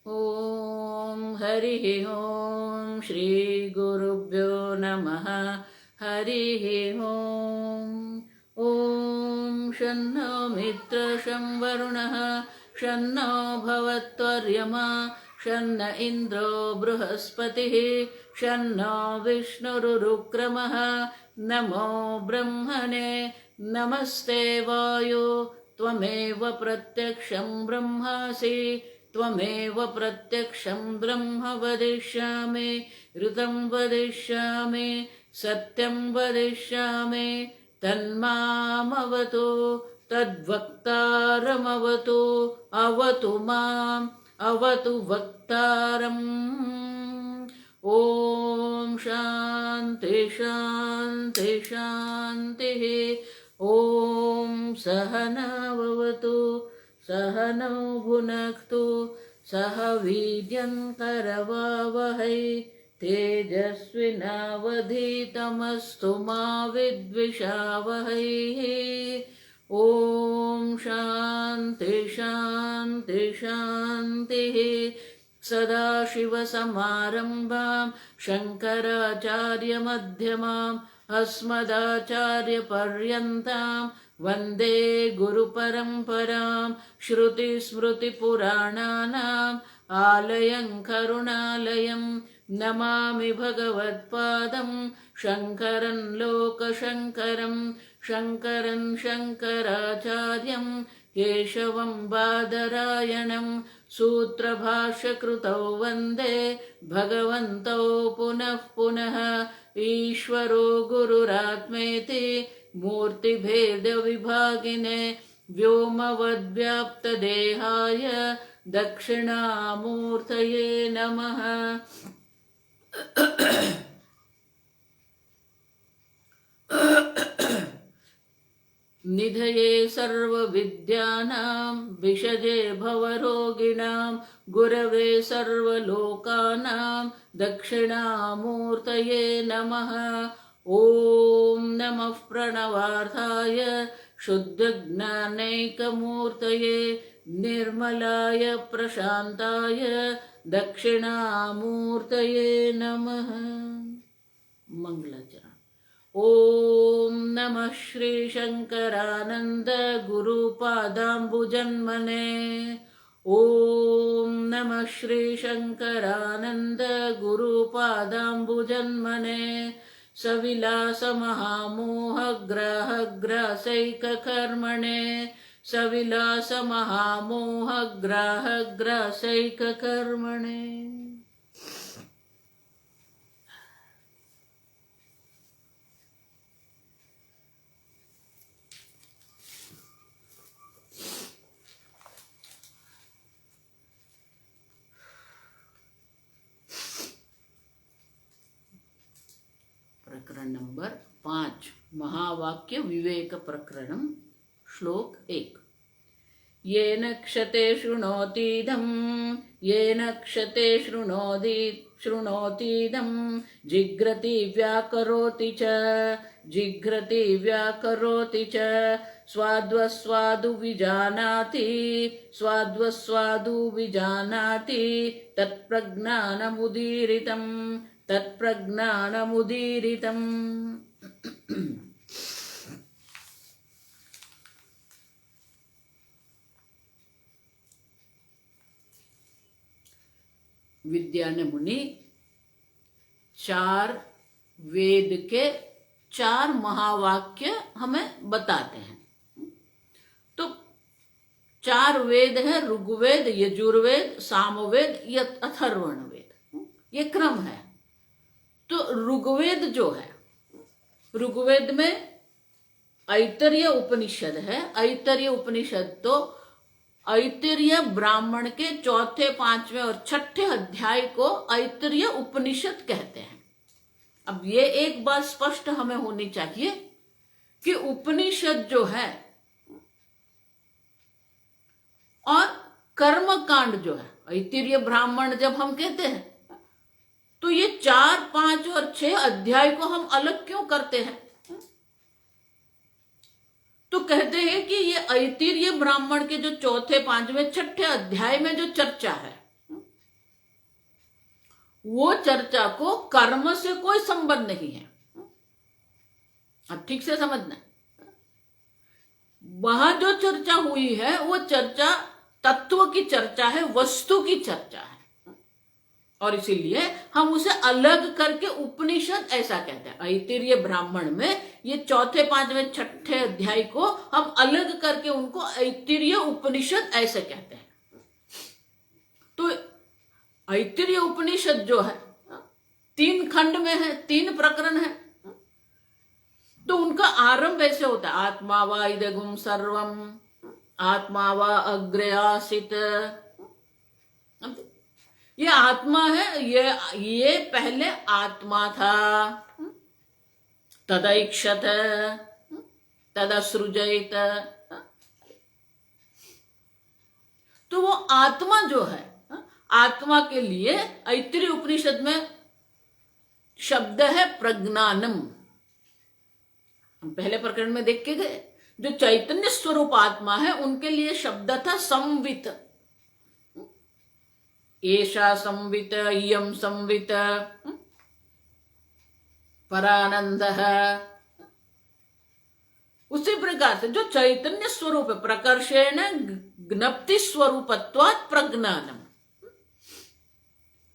ॐ हरिः ॐ श्री गुरुभ्यो नमः। हरिः ॐ ॐ शन्नो मित्रः शं वरुणः शन्नो भवत्वर्यमा शन्न इन्द्रो बृहस्पतिः शन्नो विष्णुरुक्रमः। नमो ब्रह्मणे नमस्ते वायो त्वमेव प्रत्यक्षं ब्रह्मासि त्वमेव प्रत्यक्षं ब्रह्म वदिष्यामि ऋतं वदिष्यामि सत्यं वदिष्यामि तन्मामवतु तद्वक्तारमवतु अवतु माम् अवतु वक्तारम्। ॐ शान्ति शान्ति शान्तिः। ॐ सहनाववतु सहनौ भुनक्तु सह वीर्यं करवावहै तेजस्विनावधीतमस्तु मा विद्विषावहै। ॐ शान्ति शान्ति शान्तिः। सदाशिवसमारम्भां शङ्कराचार्यमध्यमाम् अस्मदाचार्यपर्यन्तां वन्दे गुरुपरम्परां। श्रुतिस्मृतिपुराणानाम् आलयं करुणालयं नमामि भगवत्पादं शङ्करं लोकशङ्करं शङ्करं शङ्कराचार्यं केशवं बादरायणं सूत्रभाष्यकृतौ वन्दे भगवन्तौ पुनः पुनः। ईश्वरो गुरुरात्मेति मूर्तिभेदविभागिने व्योमवद्व्याप्तदेहाय दक्षिणामूर्तये नमः। निधये सर्वविद्यानां विषजे भवरोगिणां गुरवे सर्वलोकानां दक्षिणामूर्तये नमः। ॐ नमः प्रणवार्थाय शुद्धज्ञानैकमूर्तये निर्मलाय प्रशान्ताय दक्षिणामूर्तये नमः। मंगलाचरण। ॐ नमः श्री शंकरानंद गुरुपादाम्बुजन्मने। ॐ नमः श्री शंकरानंद गुरुपादाम्बुजन्मने। सविलास महामोहग्राहग्रासैककर्मणे सविलास महामोहग्राहग्रासैककर्मणे। प्रकरण नंबर 5 महावाक्य विवेक प्रकरण श्लोक 1। येन क्षते शृणोतीदं येन क्षते शृणोतीदं जिघ्रति व्याकरोति च स्वाद्वस्वादु विजानाति तत्प्रज्ञानमुदीरितम्। विद्यान मुनि 4 वेद के 4 महावाक्य हमें बताते हैं। तो 4 वेद है, ऋग्वेद, यजुर्वेद, सामवेद, अथर्वण वेद, ये क्रम है। तो ऋग्वेद जो है, ऋग्वेद में ऐतरेय उपनिषद है। ऐतरेय उपनिषद तो ऐतरेय ब्राह्मण के 4थे, 5वें और 6ठे अध्याय को ऐतरेय उपनिषद कहते हैं। अब ये एक बात स्पष्ट हमें होनी चाहिए कि उपनिषद जो है और कर्मकांड जो है, ऐतरेय ब्राह्मण जब हम कहते हैं तो ये 4, 5 और 6 अध्याय को हम अलग क्यों करते हैं? तो कहते हैं कि ये ऐतरेय ब्राह्मण के जो 4थे, 5वें, 6ठे अध्याय में जो चर्चा है वो चर्चा को कर्म से कोई संबंध नहीं है। अब ठीक से समझना, वहां जो चर्चा हुई है वो चर्चा तत्व की चर्चा है, वस्तु की चर्चा है, और इसीलिए हम उसे अलग करके उपनिषद ऐसा कहते हैं। ऐतरेय ब्राह्मण में ये चौथे, पांचवें, छठे अध्याय को हम अलग करके उनको ऐतरेय उपनिषद ऐसे कहते हैं। तो ऐतरेय उपनिषद जो है 3 खंड में है, 3 प्रकरण है। तो उनका आरंभ ऐसे होता है, आत्मा वा इदगुम सर्वम, आत्मा वा अग्रे आसित। ये आत्मा है, ये पहले आत्मा था, तदैक्षत तदसृजयित। तो वो आत्मा जो है, आत्मा के लिए ऐतरेय उपनिषद में शब्द है प्रज्ञानम। हम पहले प्रकरण में देख के गए, जो चैतन्य स्वरूप आत्मा है उनके लिए शब्द था संवित। एषा संवित, इयं संवित, परानंद। उसी प्रकार से जो चैतन्य स्वरूप है, प्रकर्षेण ज्ञप्ति स्वरूपत्वात् प्रज्ञानम,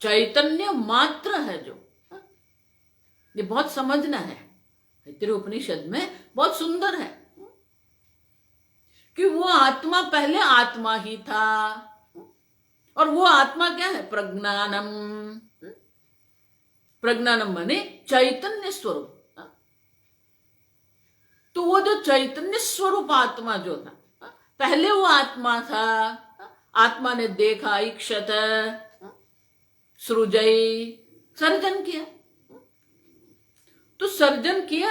चैतन्य मात्र है जो, ये बहुत समझना है। ऐतरेय उपनिषद में बहुत सुंदर है कि वो आत्मा पहले आत्मा ही था, और वो आत्मा क्या है? प्रज्ञानम। प्रज्ञानम माने चैतन्य स्वरूप। तो वो जो चैतन्य स्वरूप आत्मा जो था, पहले वो आत्मा था, आत्मा ने देखा, इक्षत, सृजई, सर्जन किया। तो सर्जन किया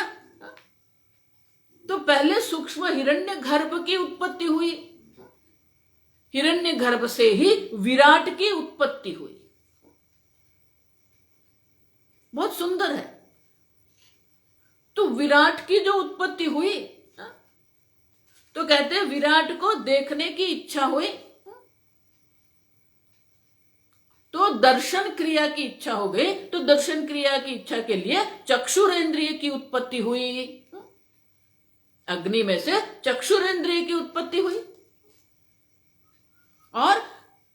तो पहले सूक्ष्म हिरण्य गर्भ की उत्पत्ति हुई, हिरण्य गर्भ से ही विराट की उत्पत्ति हुई। बहुत सुंदर है। तो विराट की जो उत्पत्ति हुई, तो कहते हैं विराट को देखने की इच्छा हुई, तो दर्शन क्रिया की इच्छा हो गई। तो दर्शन क्रिया की इच्छा के लिए चक्षुरेंद्रिय की उत्पत्ति हुई, अग्नि में से चक्षुरेंद्रिय की उत्पत्ति हुई, और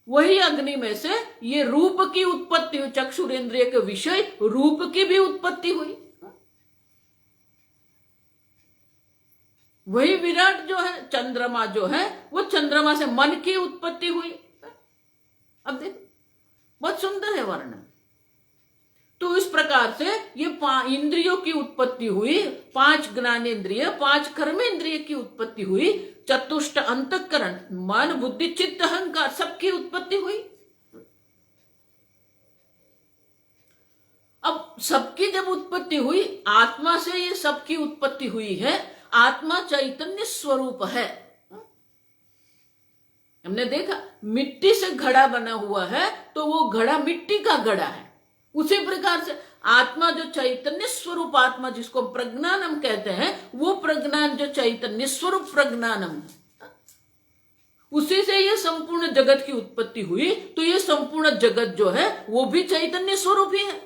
वही अग्नि में से ये रूप की उत्पत्ति हुई, चक्षुरेंद्रिय के विषय रूप की भी उत्पत्ति हुई। वही विराट जो है, चंद्रमा जो है, वो चंद्रमा से मन की उत्पत्ति हुई। अब देखो बहुत सुंदर है वर्णन। तो इस प्रकार से ये इंद्रियों की उत्पत्ति हुई, 5 ज्ञानेन्द्रिय, 5 कर्मेंद्रिय की उत्पत्ति हुई, चतुष्ट अंतःकरण, मन, बुद्धि, चित्त, अहंकार, सबकी उत्पत्ति हुई। अब सबकी जब उत्पत्ति हुई, आत्मा से ये सबकी उत्पत्ति हुई है। आत्मा चैतन्य स्वरूप है। हमने देखा मिट्टी से घड़ा बना हुआ है, तो वो घड़ा मिट्टी का घड़ा है। उसी प्रकार से आत्मा जो चैतन्य स्वरूप आत्मा, जिसको प्रज्ञानम कहते हैं, वो प्रज्ञान जो चैतन्य स्वरूप प्रज्ञानम, उसी से ये संपूर्ण जगत की उत्पत्ति हुई। तो ये संपूर्ण जगत जो है वो भी चैतन्य स्वरूप ही है।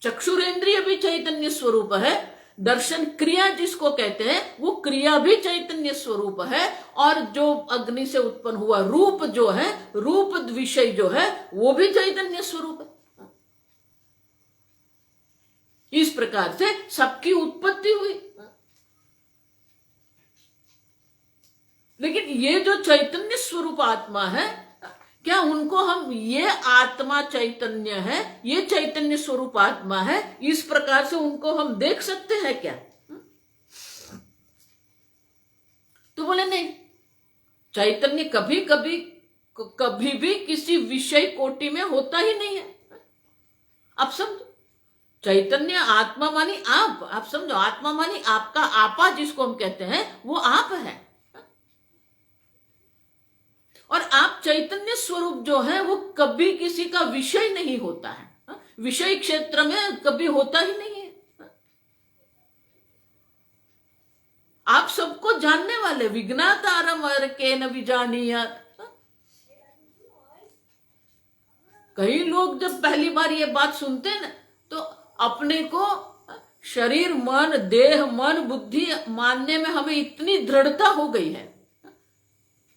चक्षुरेंद्रिय भी चैतन्य स्वरूप है। दर्शन क्रिया जिसको कहते हैं, वो क्रिया भी चैतन्य स्वरूप है। और जो अग्नि से उत्पन्न हुआ रूप जो है, रूप विषय जो है, वो भी चैतन्य स्वरूप है। इस प्रकार से सबकी उत्पत्ति हुई। लेकिन ये जो चैतन्य स्वरूप आत्मा है, क्या उनको हम ये आत्मा चैतन्य है, ये चैतन्य स्वरूप आत्मा है, इस प्रकार से उनको हम देख सकते हैं क्या? तो बोले नहीं, चैतन्य कभी कभी कभी भी किसी विषय कोटि में होता ही नहीं है। आप समझो, चैतन्य आत्मा मानी आप समझो, आत्मा मानी आपका आपा जिसको हम कहते हैं, वो आप है। और आप चैतन्य स्वरूप जो है वो कभी किसी का विषय नहीं होता है, विषय क्षेत्र में कभी होता ही नहीं है। आप सबको जानने वाले, विज्ञातारम केन विजानीयात्। कई लोग जब पहली बार ये बात सुनते हैं ना, तो अपने को शरीर मन देह मन बुद्धि मानने में हमें इतनी दृढ़ता हो गई है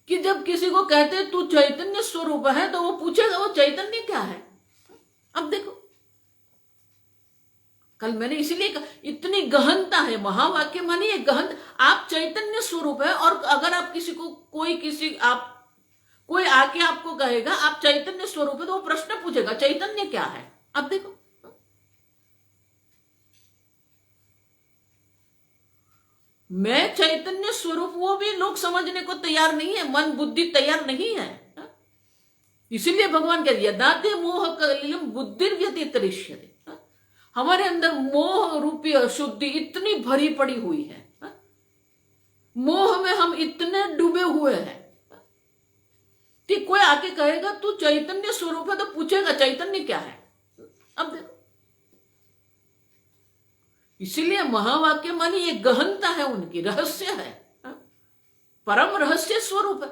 कि जब किसी को कहते हैं तू चैतन्य स्वरूप है, तो वो पूछेगा वो चैतन्य क्या है। अब देखो, कल मैंने इसीलिए कहा इतनी गहनता है महावाक्य, मानी ये गहन। आप चैतन्य स्वरूप है, और अगर आप किसी को कोई आके आपको कहेगा आप चैतन्य स्वरूप है, तो वो प्रश्न पूछेगा चैतन्य क्या है। अब देखो, मैं चैतन्य स्वरूप, वो भी लोग समझने को तैयार नहीं है, मन बुद्धि तैयार नहीं है। इसीलिए भगवान कहते यदा ते मोह कलिलम बुद्धिर्व्यतितरिष्यते। हमारे अंदर मोह रूपी अशुद्धि इतनी भरी पड़ी हुई है, मोह में हम इतने डूबे हुए हैं कि कोई आके कहेगा तू चैतन्य स्वरूप है, तो पूछेगा चैतन्य क्या है। अब देखो, इसीलिए महावाक्य मानी ये गहनता है, उनकी रहस्य है, परम रहस्य स्वरूप है।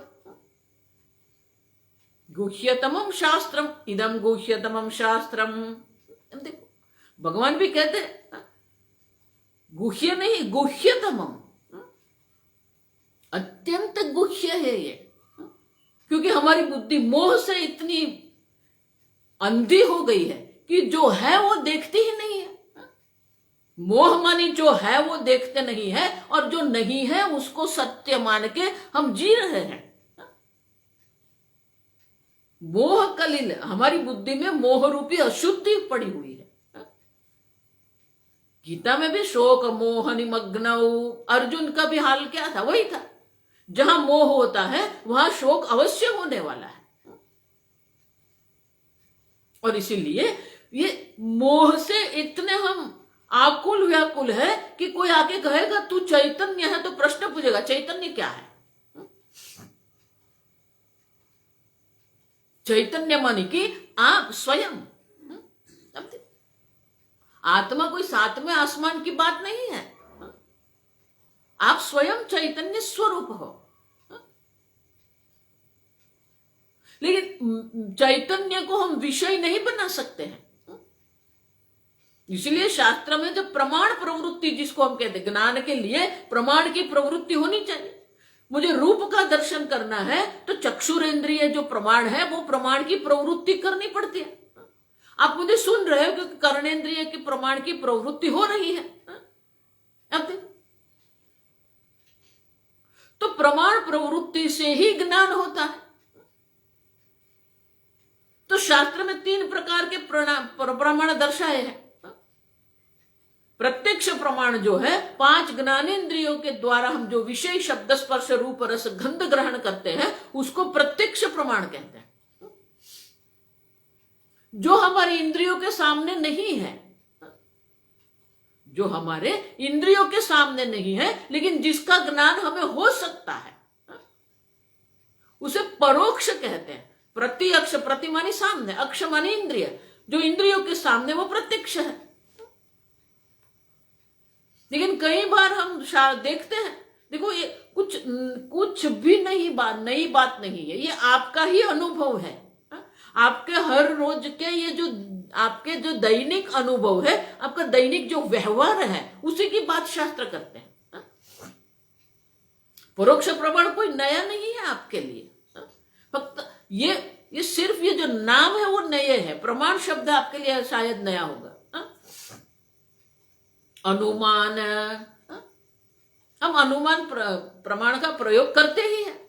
गुह्यतमम शास्त्रम इदम गुह्यतमम शास्त्रम। देखो, भगवान भी कहते गुह्य नहीं, गुह्यतमम, अत्यंत गुह्य है ये। क्योंकि हमारी बुद्धि मोह से इतनी अंधी हो गई है कि जो है वो देखती ही नहीं है। मोह मानी जो है वो देखते नहीं है, और जो नहीं है उसको सत्य मान के हम जी रहे हैं। मोह कलिल, हमारी बुद्धि में मोह रूपी अशुद्धि पड़ी हुई है। गीता में भी शोक मोह निमग्नौ, अर्जुन का भी हाल क्या था, वही था। जहां मोह होता है वहां शोक अवश्य होने वाला है। और इसीलिए ये मोह से इतने हम आकुल व्याकुल है कि कोई आके कहेगा तू चैतन्य है, तो प्रश्न पूछेगा चैतन्य क्या है। चैतन्य मानी कि आप स्वयं। आत्मा कोई सातवें आसमान की बात नहीं है, आप स्वयं चैतन्य स्वरूप हो। लेकिन चैतन्य को हम विषय नहीं बना सकते हैं। इसलिए शास्त्र में जब प्रमाण प्रवृत्ति, जिसको हम कहते हैं ज्ञान के लिए प्रमाण की प्रवृत्ति होनी चाहिए। मुझे रूप का दर्शन करना है तो चक्षुरेंद्रिय जो प्रमाण है वो प्रमाण की प्रवृत्ति करनी पड़ती है। आप मुझे सुन रहे हो क्योंकि कर्णेंद्रिय की प्रमाण की प्रवृत्ति हो रही है। अब देखो, तो प्रमाण प्रवृत्ति से ही ज्ञान होता है। तो शास्त्र में 3 प्रकार के प्रमाण दर्शाए हैं। प्रत्यक्ष प्रमाण जो है 5 ज्ञानेंद्रियों के द्वारा हम जो विषय शब्द स्पर्श रूप रस गंध ग्रहण करते हैं उसको प्रत्यक्ष प्रमाण कहते हैं। जो हमारी इंद्रियों के सामने नहीं है, जो हमारे इंद्रियों के सामने नहीं है लेकिन जिसका ज्ञान हमें हो सकता है, उसे परोक्ष कहते हैं। प्रति अक्ष, प्रति मानी सामने, अक्ष मानी इंद्रिय, जो इंद्रियों के सामने वो प्रत्यक्ष है। लेकिन कई बार हम देखते हैं, देखो ये कुछ भी नई बात नहीं है, ये आपका ही अनुभव है। आपके हर रोज के ये जो आपके जो दैनिक अनुभव है, आपका दैनिक जो व्यवहार है उसी की बात शास्त्र करते हैं। परोक्ष प्रमाण कोई नया नहीं है आपके लिए, फक्त ये सिर्फ ये जो नाम है वो नए है। प्रमाण शब्द आपके लिए शायद नया होगा। अनुमान, हम अनुमान प्रमाण का प्रयोग करते ही हैं।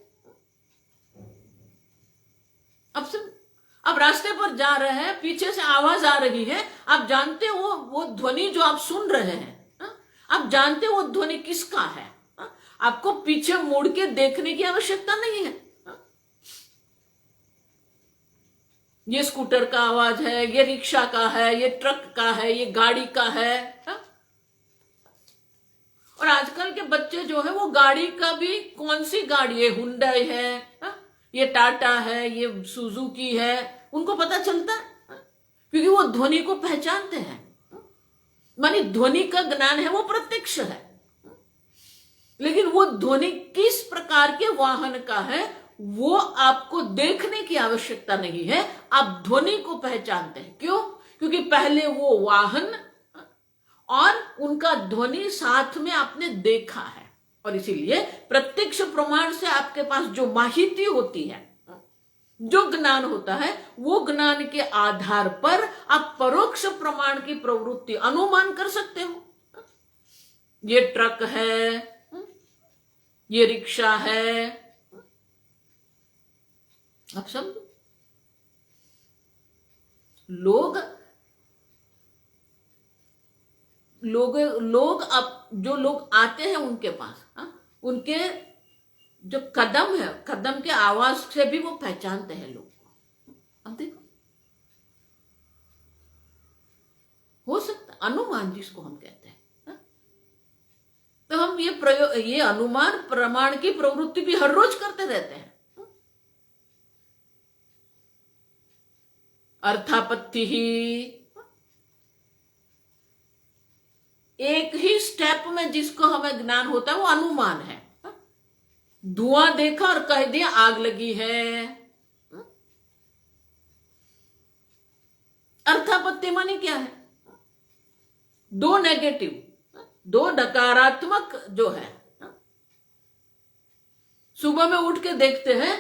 अब रास्ते पर जा रहे हैं, पीछे से आवाज आ रही है, आप जानते हो वो ध्वनि जो आप सुन रहे हैं, आप जानते हो वो ध्वनि किसका है। आपको पीछे मुड़ के देखने की आवश्यकता नहीं है। ये स्कूटर का आवाज है, ये रिक्शा का है, ये ट्रक का है, ये गाड़ी का है। और आजकल के बच्चे जो है वो गाड़ी का भी, कौन सी गाड़ी है, हुंडई है, ये टाटा है, ये सुजुकी है, उनको पता चलता है क्योंकि वो ध्वनि को पहचानते हैं। मानी ध्वनि का ज्ञान है वो प्रत्यक्ष है, लेकिन वो ध्वनि किस प्रकार के वाहन का है वो आपको देखने की आवश्यकता नहीं है, आप ध्वनि को पहचानते हैं। क्यों? क्योंकि पहले वो वाहन और उनका ध्वनि साथ में आपने देखा है, और इसीलिए प्रत्यक्ष प्रमाण से आपके पास जो माहिती होती है, जो ज्ञान होता है, वो ज्ञान के आधार पर आप परोक्ष प्रमाण की प्रवृत्ति अनुमान कर सकते हो। ये ट्रक है, ये रिक्शा है, आप समझो। लोग अब जो लोग आते हैं उनके पास, उनके जो कदम है, कदम के आवाज से भी वो पहचानते हैं लोग को। अब देखो, हो सकता अनुमान जिसको हम कहते हैं, तो हम ये अनुमान प्रमाण की प्रवृत्ति भी हर रोज करते रहते हैं। अर्थापत्ति ही एक ही स्टेप में जिसको हमें ज्ञान होता है वो अनुमान है। धुआं देखा और कह दिया आग लगी है। अर्थापत्ति माने क्या है? दो नेगेटिव, दो नकारात्मक जो है। सुबह में उठ के देखते हैं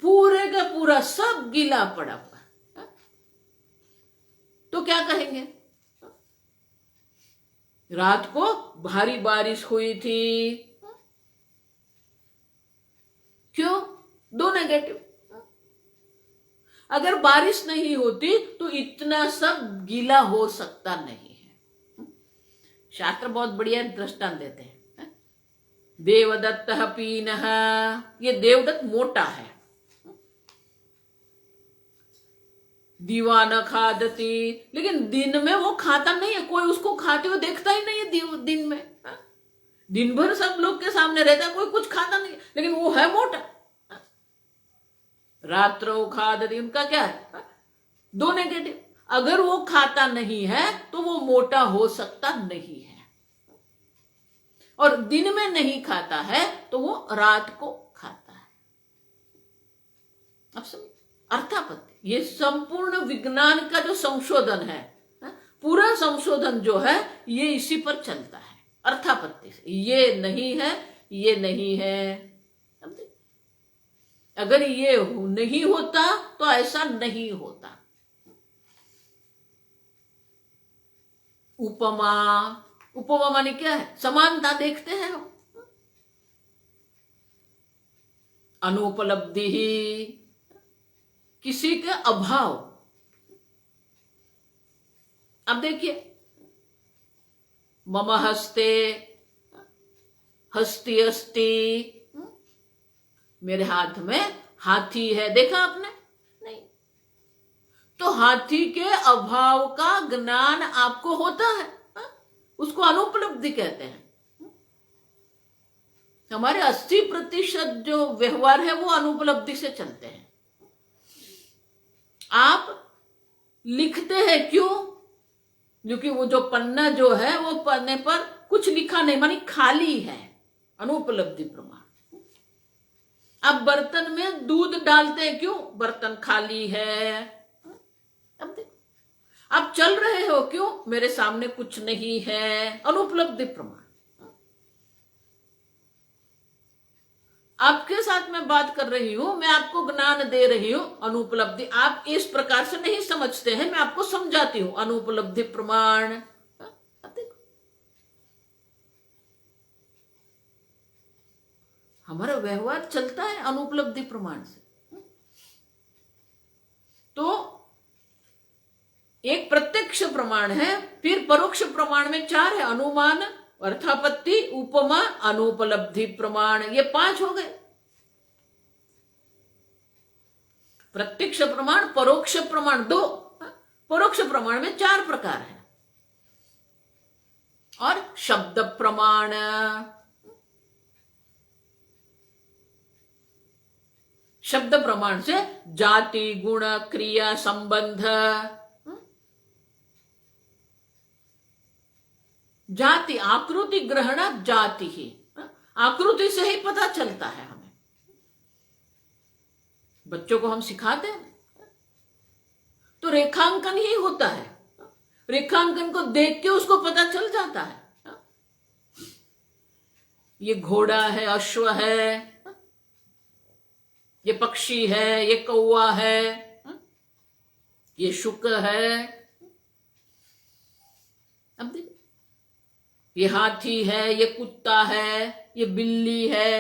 पूरे का पूरा सब गीला पड़ा हुआ, तो क्या कहेंगे? रात को भारी बारिश हुई थी। क्यों? दो नेगेटिव। अगर बारिश नहीं होती तो इतना सब गीला हो सकता नहीं है। शास्त्र बहुत बढ़िया दृष्टांत देते हैं। देवदत्त पीनः, ये देवदत्त मोटा है। दीवाना खादती, लेकिन दिन में वो खाता नहीं है, कोई उसको खाते हुए देखता ही नहीं है। दिन में दिन भर सब लोग के सामने रहता है, कोई कुछ खाता नहीं, लेकिन वो है मोटा। रात्रो खादती, उनका क्या है? दो नेगेटिव। अगर वो खाता नहीं है तो वो मोटा हो सकता नहीं है, और दिन में नहीं खाता है तो वो रात को खाता है। अब समझ? अर्थापत्ति ये संपूर्ण विज्ञान का जो संशोधन है, पूरा संशोधन जो है ये इसी पर चलता है, अर्थापत्ति से। ये नहीं है, ये नहीं है। अगर ये नहीं होता तो ऐसा नहीं होता। उपमा, उपमा माने क्या है? समानता देखते हैं हम। अनुपलब्धि ही, किसी के अभाव। अब देखिए, मम हस्ते हस्ती अस्ति, मेरे हाथ में हाथी है, देखा आपने? नहीं। तो हाथी के अभाव का ज्ञान आपको होता है, उसको अनुपलब्धि कहते हैं। हमारे 80% जो व्यवहार है वो अनुपलब्धि से चलते हैं। आप लिखते हैं क्यों? क्योंकि वो जो पन्ना जो है वो पन्ने पर कुछ लिखा नहीं, मानी खाली है, अनुपलब्धि प्रमाण। आप बर्तन में दूध डालते हैं क्यों? बर्तन खाली है। अब देखो, आप चल रहे हो क्यों? मेरे सामने कुछ नहीं है, अनुपलब्धि प्रमाण। आपके साथ मैं बात कर रही हूं, मैं आपको ज्ञान दे रही हूं, अनुपलब्धि। आप इस प्रकार से नहीं समझते हैं, मैं आपको समझाती हूं, अनुपलब्धि प्रमाण। हमारा व्यवहार चलता है अनुपलब्धि प्रमाण से। तो एक प्रत्यक्ष प्रमाण है, फिर परोक्ष प्रमाण में 4 है, अनुमान, अर्थापत्ति, उपमा, अनुपलब्धि प्रमाण। ये 5 हो गए। प्रत्यक्ष प्रमाण, परोक्ष प्रमाण 2, परोक्ष प्रमाण में 4 प्रकार है। और शब्द प्रमाण, शब्द प्रमाण से जाति, गुण, क्रिया, संबंध। जाति, आकृति ग्रहण जाति ही, आकृति से ही पता चलता है हमें। बच्चों को हम सिखाते हैं तो रेखांकन ही होता है, रेखांकन को देख के उसको पता चल जाता है। ये घोड़ा है, अश्व है, ये पक्षी है, ये कौवा है, ये शुक है, अब देखो ये हाथी है, ये कुत्ता है, ये बिल्ली है,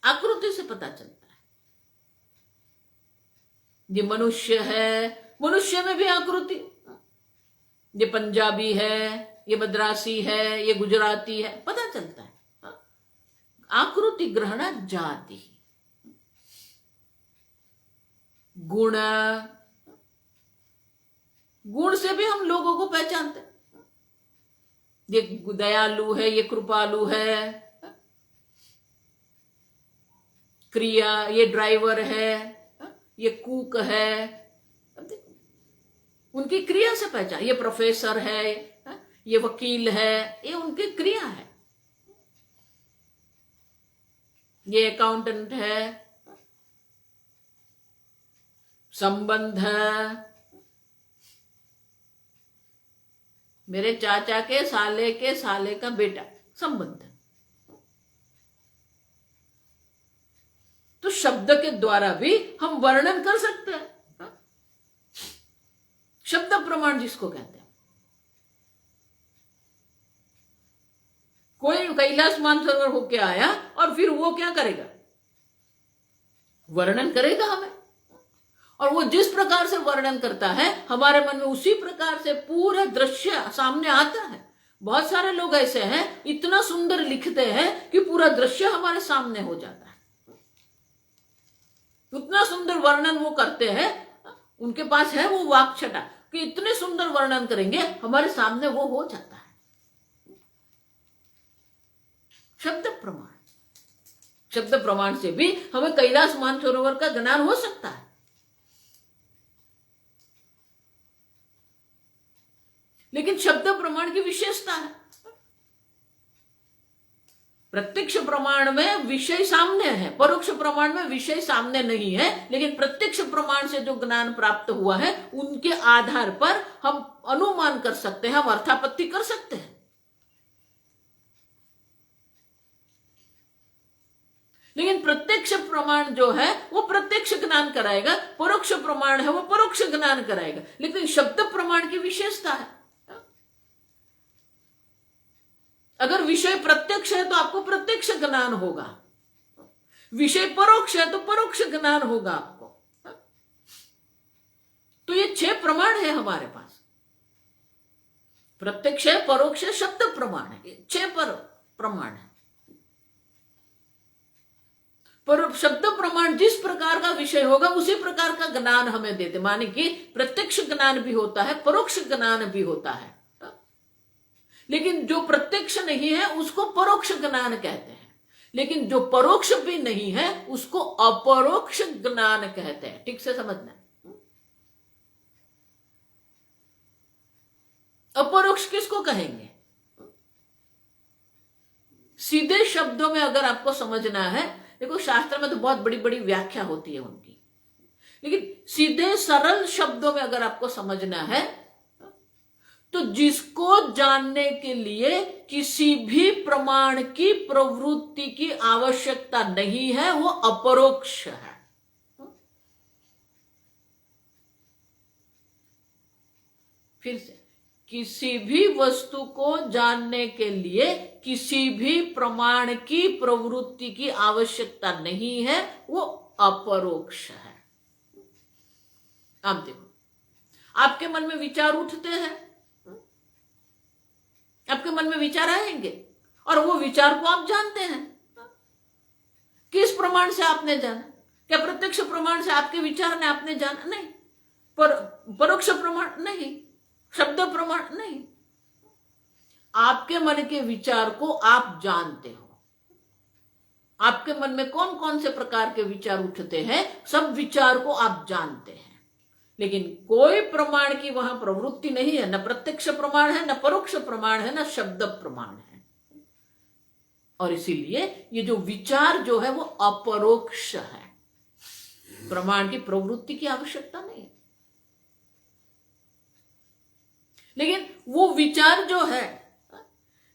आकृति से पता चलता है। ये मनुष्य है, मनुष्य में भी आकृति, ये पंजाबी है, ये मद्रासी है, ये गुजराती है, पता चलता है। आकृति ग्रहण जाति, गुण, गुण से भी हम लोगों को पहचानते हैं। ये दयालु है, ये कृपालु है, क्रिया, ये ड्राइवर है, ये कुक है, उनकी क्रिया से पहचान। ये प्रोफेसर है, ये वकील है, ये उनकी क्रिया है। ये अकाउंटेंट है, संबंध, मेरे चाचा के साले का बेटा, संबंध। तो शब्द के द्वारा भी हम वर्णन कर सकते हैं, शब्द प्रमाण जिसको कहते हैं। कोई कैलाश मानसरोवर होके आया और फिर वो क्या करेगा, वर्णन करेगा हमें, और वो जिस प्रकार से वर्णन करता है हमारे मन में उसी प्रकार से पूरा दृश्य सामने आता है। बहुत सारे लोग ऐसे हैं, इतना सुंदर लिखते हैं कि पूरा दृश्य हमारे सामने हो जाता है। उतना सुंदर वर्णन वो करते हैं, उनके पास है वो वाक् छटा कि इतने सुंदर वर्णन करेंगे, हमारे सामने वो हो जाता है। शब्द प्रमाण, शब्द प्रमाण से भी हमें कैलाश मानसरोवर का ज्ञान हो सकता है। लेकिन शब्द प्रमाण की विशेषता है, प्रत्यक्ष प्रमाण में विषय सामने है, परोक्ष प्रमाण में विषय सामने नहीं है। लेकिन प्रत्यक्ष प्रमाण से जो ज्ञान प्राप्त हुआ है उनके आधार पर हम अनुमान कर सकते हैं, हम अर्थापत्ति कर सकते हैं। लेकिन प्रत्यक्ष प्रमाण जो है वो प्रत्यक्ष ज्ञान कराएगा, परोक्ष प्रमाण है वो परोक्ष ज्ञान कराएगा। लेकिन शब्द प्रमाण की विशेषता है, अगर विषय प्रत्यक्ष है तो आपको प्रत्यक्ष ज्ञान होगा, विषय परोक्ष है तो परोक्ष ज्ञान होगा आपको। तो ये 6 प्रमाण है हमारे पास, प्रत्यक्ष है, परोक्ष है, शब्द प्रमाण है, 6 प्रमाण है। पर शब्द प्रमाण जिस प्रकार का विषय होगा उसी प्रकार का ज्ञान हमें देते, माने कि प्रत्यक्ष ज्ञान भी होता है, परोक्ष ज्ञान भी होता है। लेकिन जो प्रत्यक्ष नहीं है उसको परोक्ष ज्ञान कहते हैं, लेकिन जो परोक्ष भी नहीं है उसको अपरोक्ष ज्ञान कहते हैं। ठीक से समझना, अपरोक्ष किसको कहेंगे? सीधे शब्दों में अगर आपको समझना है, देखो शास्त्र में तो बहुत बड़ी बड़ी व्याख्या होती है उनकी, लेकिन सीधे सरल शब्दों में अगर आपको समझना है तो जिसको जानने के लिए किसी भी प्रमाण की प्रवृत्ति की आवश्यकता नहीं है वो अपरोक्ष है। फिर से, किसी भी वस्तु को जानने के लिए किसी भी प्रमाण की प्रवृत्ति की आवश्यकता नहीं है, वो अपरोक्ष है। अब देखो, आपके मन में विचार उठते हैं, आपके मन में विचार आएंगे और वो विचार को आप जानते हैं। किस प्रमाण से आपने जाना? क्या प्रत्यक्ष प्रमाण से आपके विचार ने आपने जाना? नहीं। परोक्ष प्रमाण नहीं, शब्द प्रमाण नहीं, आपके मन के विचार को आप जानते हो। आपके मन में कौन कौन से प्रकार के विचार उठते हैं, सब विचार को आप जानते हैं। लेकिन कोई प्रमाण की वहां प्रवृत्ति नहीं है, न प्रत्यक्ष प्रमाण है, न परोक्ष प्रमाण है, न शब्द प्रमाण है। और इसीलिए ये जो विचार जो है वो अपरोक्ष है। प्रमाण की प्रवृत्ति की आवश्यकता नहीं है। लेकिन वो विचार जो है,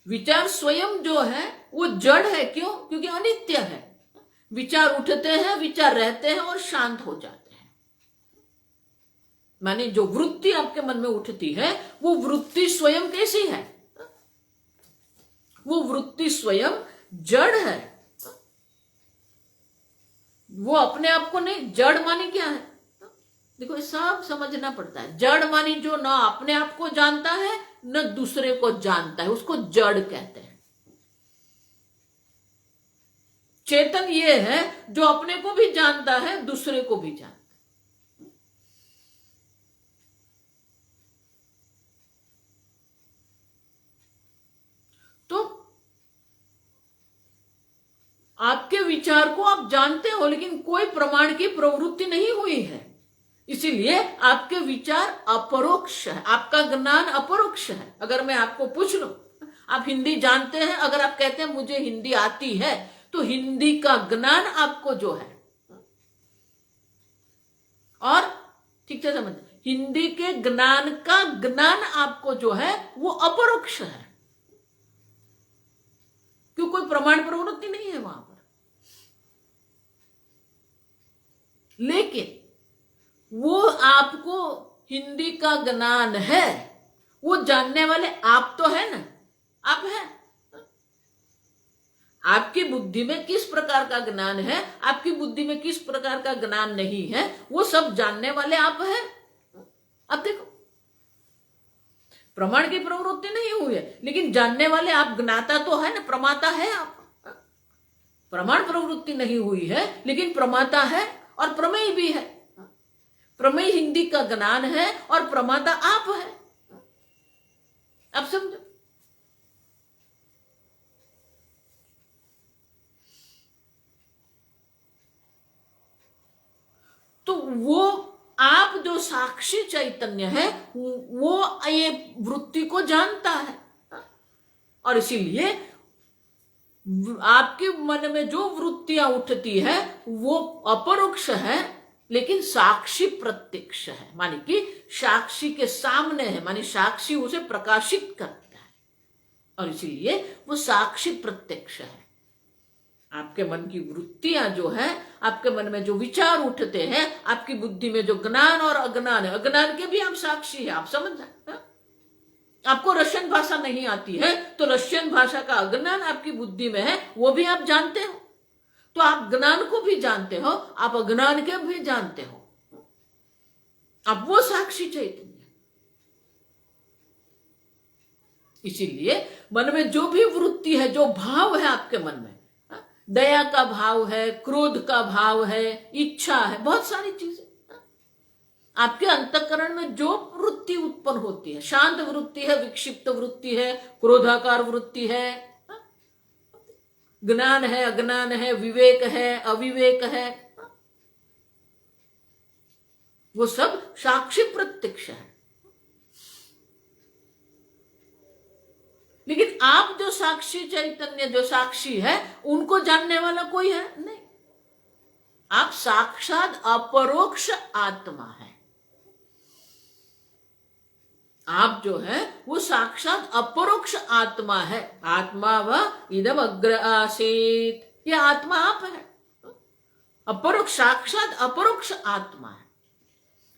विचार स्वयं जो है वो जड़ है। क्यों? क्योंकि अनित्य है। विचार उठते हैं, विचार रहते हैं और शांत हो जाते हैं। माने जो वृत्ति आपके मन में उठती है वो वृत्ति स्वयं कैसी है? वो वृत्ति स्वयं जड़ है। वो अपने आप को नहीं, जड़ मानी क्या है? देखो, ये सब समझना पड़ता है। जड़ मानी जो न अपने आप को जानता है न दूसरे को जानता है, उसको जड़ कहते हैं। चेतन ये है जो अपने को भी जानता है, दूसरे को भी जानता है। तो आपके विचार को आप जानते हो, लेकिन कोई प्रमाण की प्रवृत्ति नहीं हुई है, इसीलिए आपके विचार अपरोक्ष है, आपका ज्ञान अपरोक्ष है। अगर मैं आपको पूछ लूं, आप हिंदी जानते हैं, अगर आप कहते हैं मुझे हिंदी आती है, तो हिंदी का ज्ञान आपको जो है, और ठीक से समझ, हिंदी के ज्ञान का ज्ञान आपको जो है वो अपरोक्ष है, क्यों? कोई प्रमाण प्रवृत्ति नहीं है वहां पर। लेकिन वो आपको हिंदी का ज्ञान है, वो जानने वाले आप तो है ना, आप है। आपकी बुद्धि में किस प्रकार का ज्ञान है, आपकी बुद्धि में किस प्रकार का ज्ञान नहीं है, वो सब जानने वाले आप है। अब देखो, प्रमाण की प्रवृत्ति नहीं हुई है, लेकिन जानने वाले आप, ज्ञाता तो है ना, प्रमाता है आप। प्रमाण प्रवृत्ति नहीं हुई है, लेकिन प्रमाता है और प्रमेय भी है। प्रमेय हिंदी का ज्ञान है और प्रमाता आप है। अब समझो, तो वो आप जो साक्षी चैतन्य है वो ये वृत्ति को जानता है, और इसीलिए आपके मन में जो वृत्तियां उठती है वो अपरोक्ष है, लेकिन साक्षी प्रत्यक्ष है। माने कि साक्षी के सामने है, माने साक्षी उसे प्रकाशित करता है, और इसीलिए वो साक्षी प्रत्यक्ष है। आपके मन की वृत्तियां जो है, आपके मन में जो विचार उठते हैं, आपकी बुद्धि में जो ज्ञान और अज्ञान है, अज्ञान के भी आप साक्षी है। आप समझ जाए, आपको रशियन भाषा नहीं आती है तो रशियन भाषा का अज्ञान आपकी बुद्धि में है, वो भी आप जानते हो। तो आप ज्ञान को भी जानते हो, आप अज्ञान के भी जानते हो। अब वो साक्षी चैतन्य। इसीलिए मन में जो भी वृत्ति है, जो भाव है आपके मन में, दया का भाव है, क्रोध का भाव है, इच्छा है, बहुत सारी चीजें आपके अंतःकरण में जो वृत्ति उत्पन्न होती है, शांत वृत्ति है, विक्षिप्त वृत्ति है, क्रोधाकार वृत्ति है, ज्ञान है, अज्ञान है, विवेक है, अविवेक है, वो सब साक्षी प्रत्यक्ष है। लेकिन आप जो साक्षी चैतन्य, जो साक्षी है, उनको जानने वाला कोई है नहीं। आप साक्षात अपरोक्ष आत्मा है। आप जो है वो साक्षात अपरोक्ष आत्मा है। आत्मा व इदम अग्र आसीत, ये आत्मा आप है। अपरोक्ष, साक्षात अपरोक्ष आत्मा है।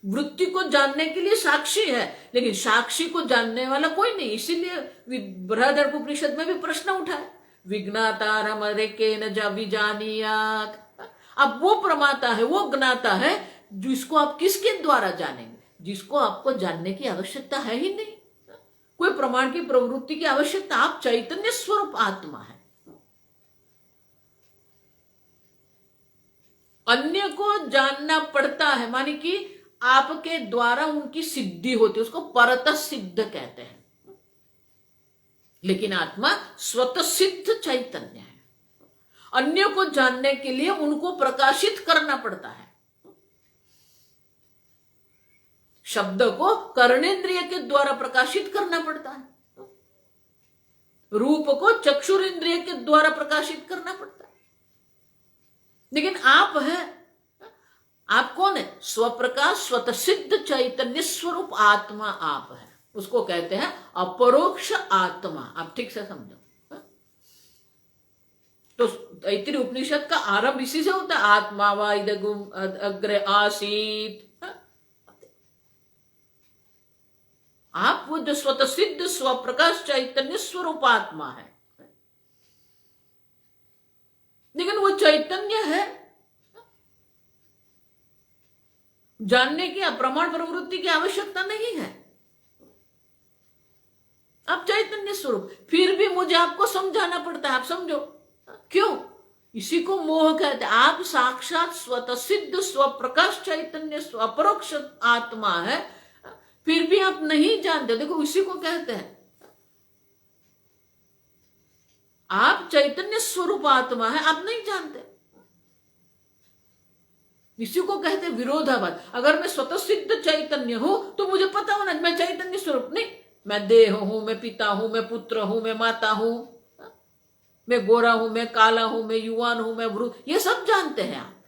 वृत्ति को जानने के लिए साक्षी है, लेकिन साक्षी को जानने वाला कोई नहीं। इसीलिए बृहदारण्यकोपनिषद में भी प्रश्न उठा है, विज्ञातारम अरेकेन विजानीयात्। अब वो प्रमाता है, वो ज्ञाता है, जिसको आप किसके द्वारा जानेंगे, जिसको आपको जानने की आवश्यकता है ही नहीं। कोई प्रमाण की प्रवृत्ति की आवश्यकता, आप चैतन्य स्वरूप आत्मा है। अन्य को जानना पड़ता है, माने कि आपके द्वारा उनकी सिद्धि होती है, उसको परतः सिद्ध कहते हैं। लेकिन आत्मा स्वतः सिद्ध चैतन्य है। अन्य को जानने के लिए उनको प्रकाशित करना पड़ता है। शब्द को कर्णेंद्रिय के द्वारा प्रकाशित करना पड़ता है, रूप को चक्षुरेंद्रिय के द्वारा प्रकाशित करना पड़ता है। लेकिन आप है, आप कौन है? स्वप्रकाश स्वतः सिद्ध चैतन्य स्वरूप आत्मा आप है, उसको कहते हैं अपरोक्ष आत्मा। आप ठीक से समझो। तो तैत्तिरीय उपनिषद का आरंभ इसी से होता है, आत्मा वा इदगुम अग्रे आसीत। आप वो जो स्वतः सिद्ध स्वप्रकाश चैतन्य स्वरूप आत्मा है, लेकिन वो चैतन्य है, जानने की प्रमाण प्रवृत्ति की आवश्यकता नहीं है। आप चैतन्य स्वरूप, फिर भी मुझे आपको समझाना पड़ता है, आप समझो क्यों? इसी को मोह कहते हैं। आप साक्षात स्वतः सिद्ध स्वप्रकाश चैतन्य अपरोक्ष आत्मा है, फिर भी आप नहीं जानते। देखो इसी को कहते हैं आप चैतन्य स्वरूप आत्मा है, आप नहीं जानते। इसी को कहते हैं विरोधाभास। अगर मैं स्वतः सिद्ध चैतन्य हूं तो मुझे पता होना मैं चैतन्य स्वरूप नहीं, मैं देह हूं, मैं पिता हूं, मैं पुत्र हूं, मैं माता हूं, मैं गोरा हूं, मैं काला हूं, मैं युवान हूं, मैं वृद्ध, ये सब जानते हैं आप,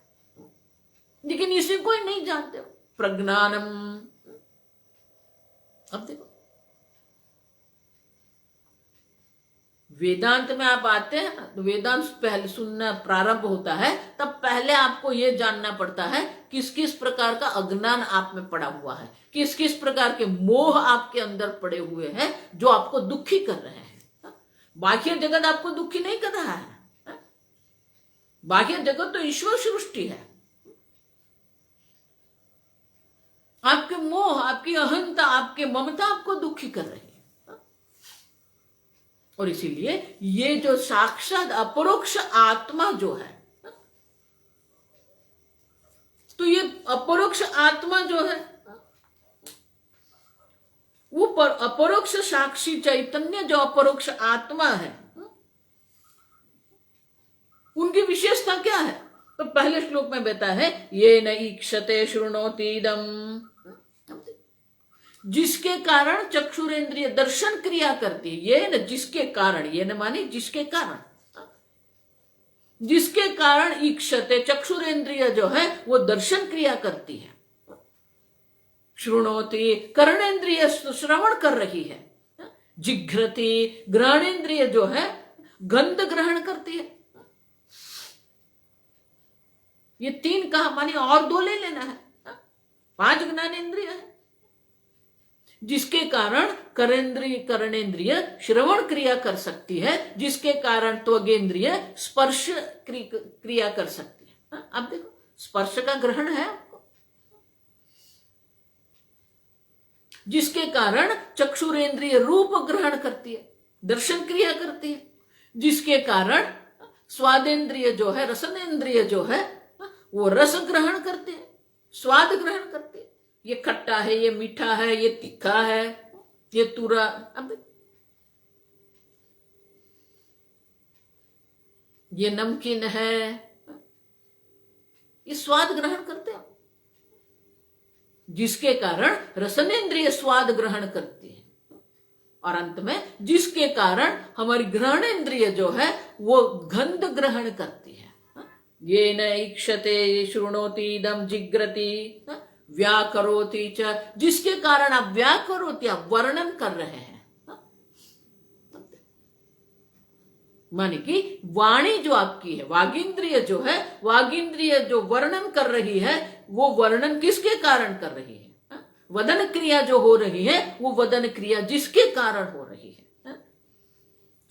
लेकिन इसी को ही नहीं जानते हो। प्रज्ञानम। अब देखो वेदांत में आप आते हैं ना, तो वेदांत पहले सुनना प्रारंभ होता है, तब पहले आपको यह जानना पड़ता है किस किस प्रकार का अज्ञान आप में पड़ा हुआ है, किस किस प्रकार के मोह आपके अंदर पड़े हुए हैं जो आपको दुखी कर रहे हैं। बाह्य जगत आपको दुखी नहीं कर रहा है, बाह्य जगत तो ईश्वर सृष्टि है। आपके मोह, आपकी अहंता, आपके ममता आपको दुखी कर रही है। और इसीलिए ये जो साक्षात अपरोक्ष आत्मा जो है, तो ये अपरोक्ष आत्मा जो है वो अपरोक्ष साक्षी चैतन्य जो अपरोक्ष आत्मा है, उनकी विशेषता क्या है? तो पहले श्लोक में बताया है ये न ईक्षते शृणोति इदम्, जिसके कारण चक्षुरेंद्रिय दर्शन क्रिया करती है। ये न जिसके कारण, ये न माने जिसके कारण, जिसके कारण ईक्षते चक्षुरेंद्रिय जो है वो दर्शन क्रिया करती है। शृणोति कर्णेंद्रिय श्रवण कर रही है, जिघ्रति ग्रहणेंद्रिय जो है गंध ग्रहण करती है। ये तीन कहा, मानी और दो ले लेना है, 5 ज्ञानेंद्रिय है, जिसके कारण कर्णेंद्रिय श्रवण क्रिया कर सकती है, जिसके कारण त्वगेंद्रिय स्पर्श क्रिया कर सकती है। अब देखो स्पर्श का ग्रहण है आपको, जिसके कारण चक्षुरेंद्रिय रूप ग्रहण करती है, दर्शन क्रिया करती है, जिसके कारण स्वादेंद्रिय जो है, रसनेन्द्रिय जो है वो रस ग्रहण करते हैं, स्वाद ग्रहण करते हैं। ये खट्टा है, ये मीठा है, ये तीखा है, ये तुरा, अब ये नमकीन है, ये स्वाद ग्रहण करते हैं, जिसके कारण रसनेन्द्रिय स्वाद ग्रहण करती है। और अंत में जिसके कारण हमारी ग्रहणेन्द्रिय जो है वो गंध ग्रहण करती है। ये न ईक्षते शृणोति इदम् जिग्रति व्याकरोति च, जिसके कारण आप व्याकरोति, आप वर्णन कर रहे हैं, माने कि वाणी जो आपकी है, वागिंद्रिय जो है, वागिंद्रिय जो वर्णन कर रही है, वो वर्णन किसके कारण कर रही है? वदन क्रिया जो हो रही है वो वदन क्रिया जिसके कारण हो रही है।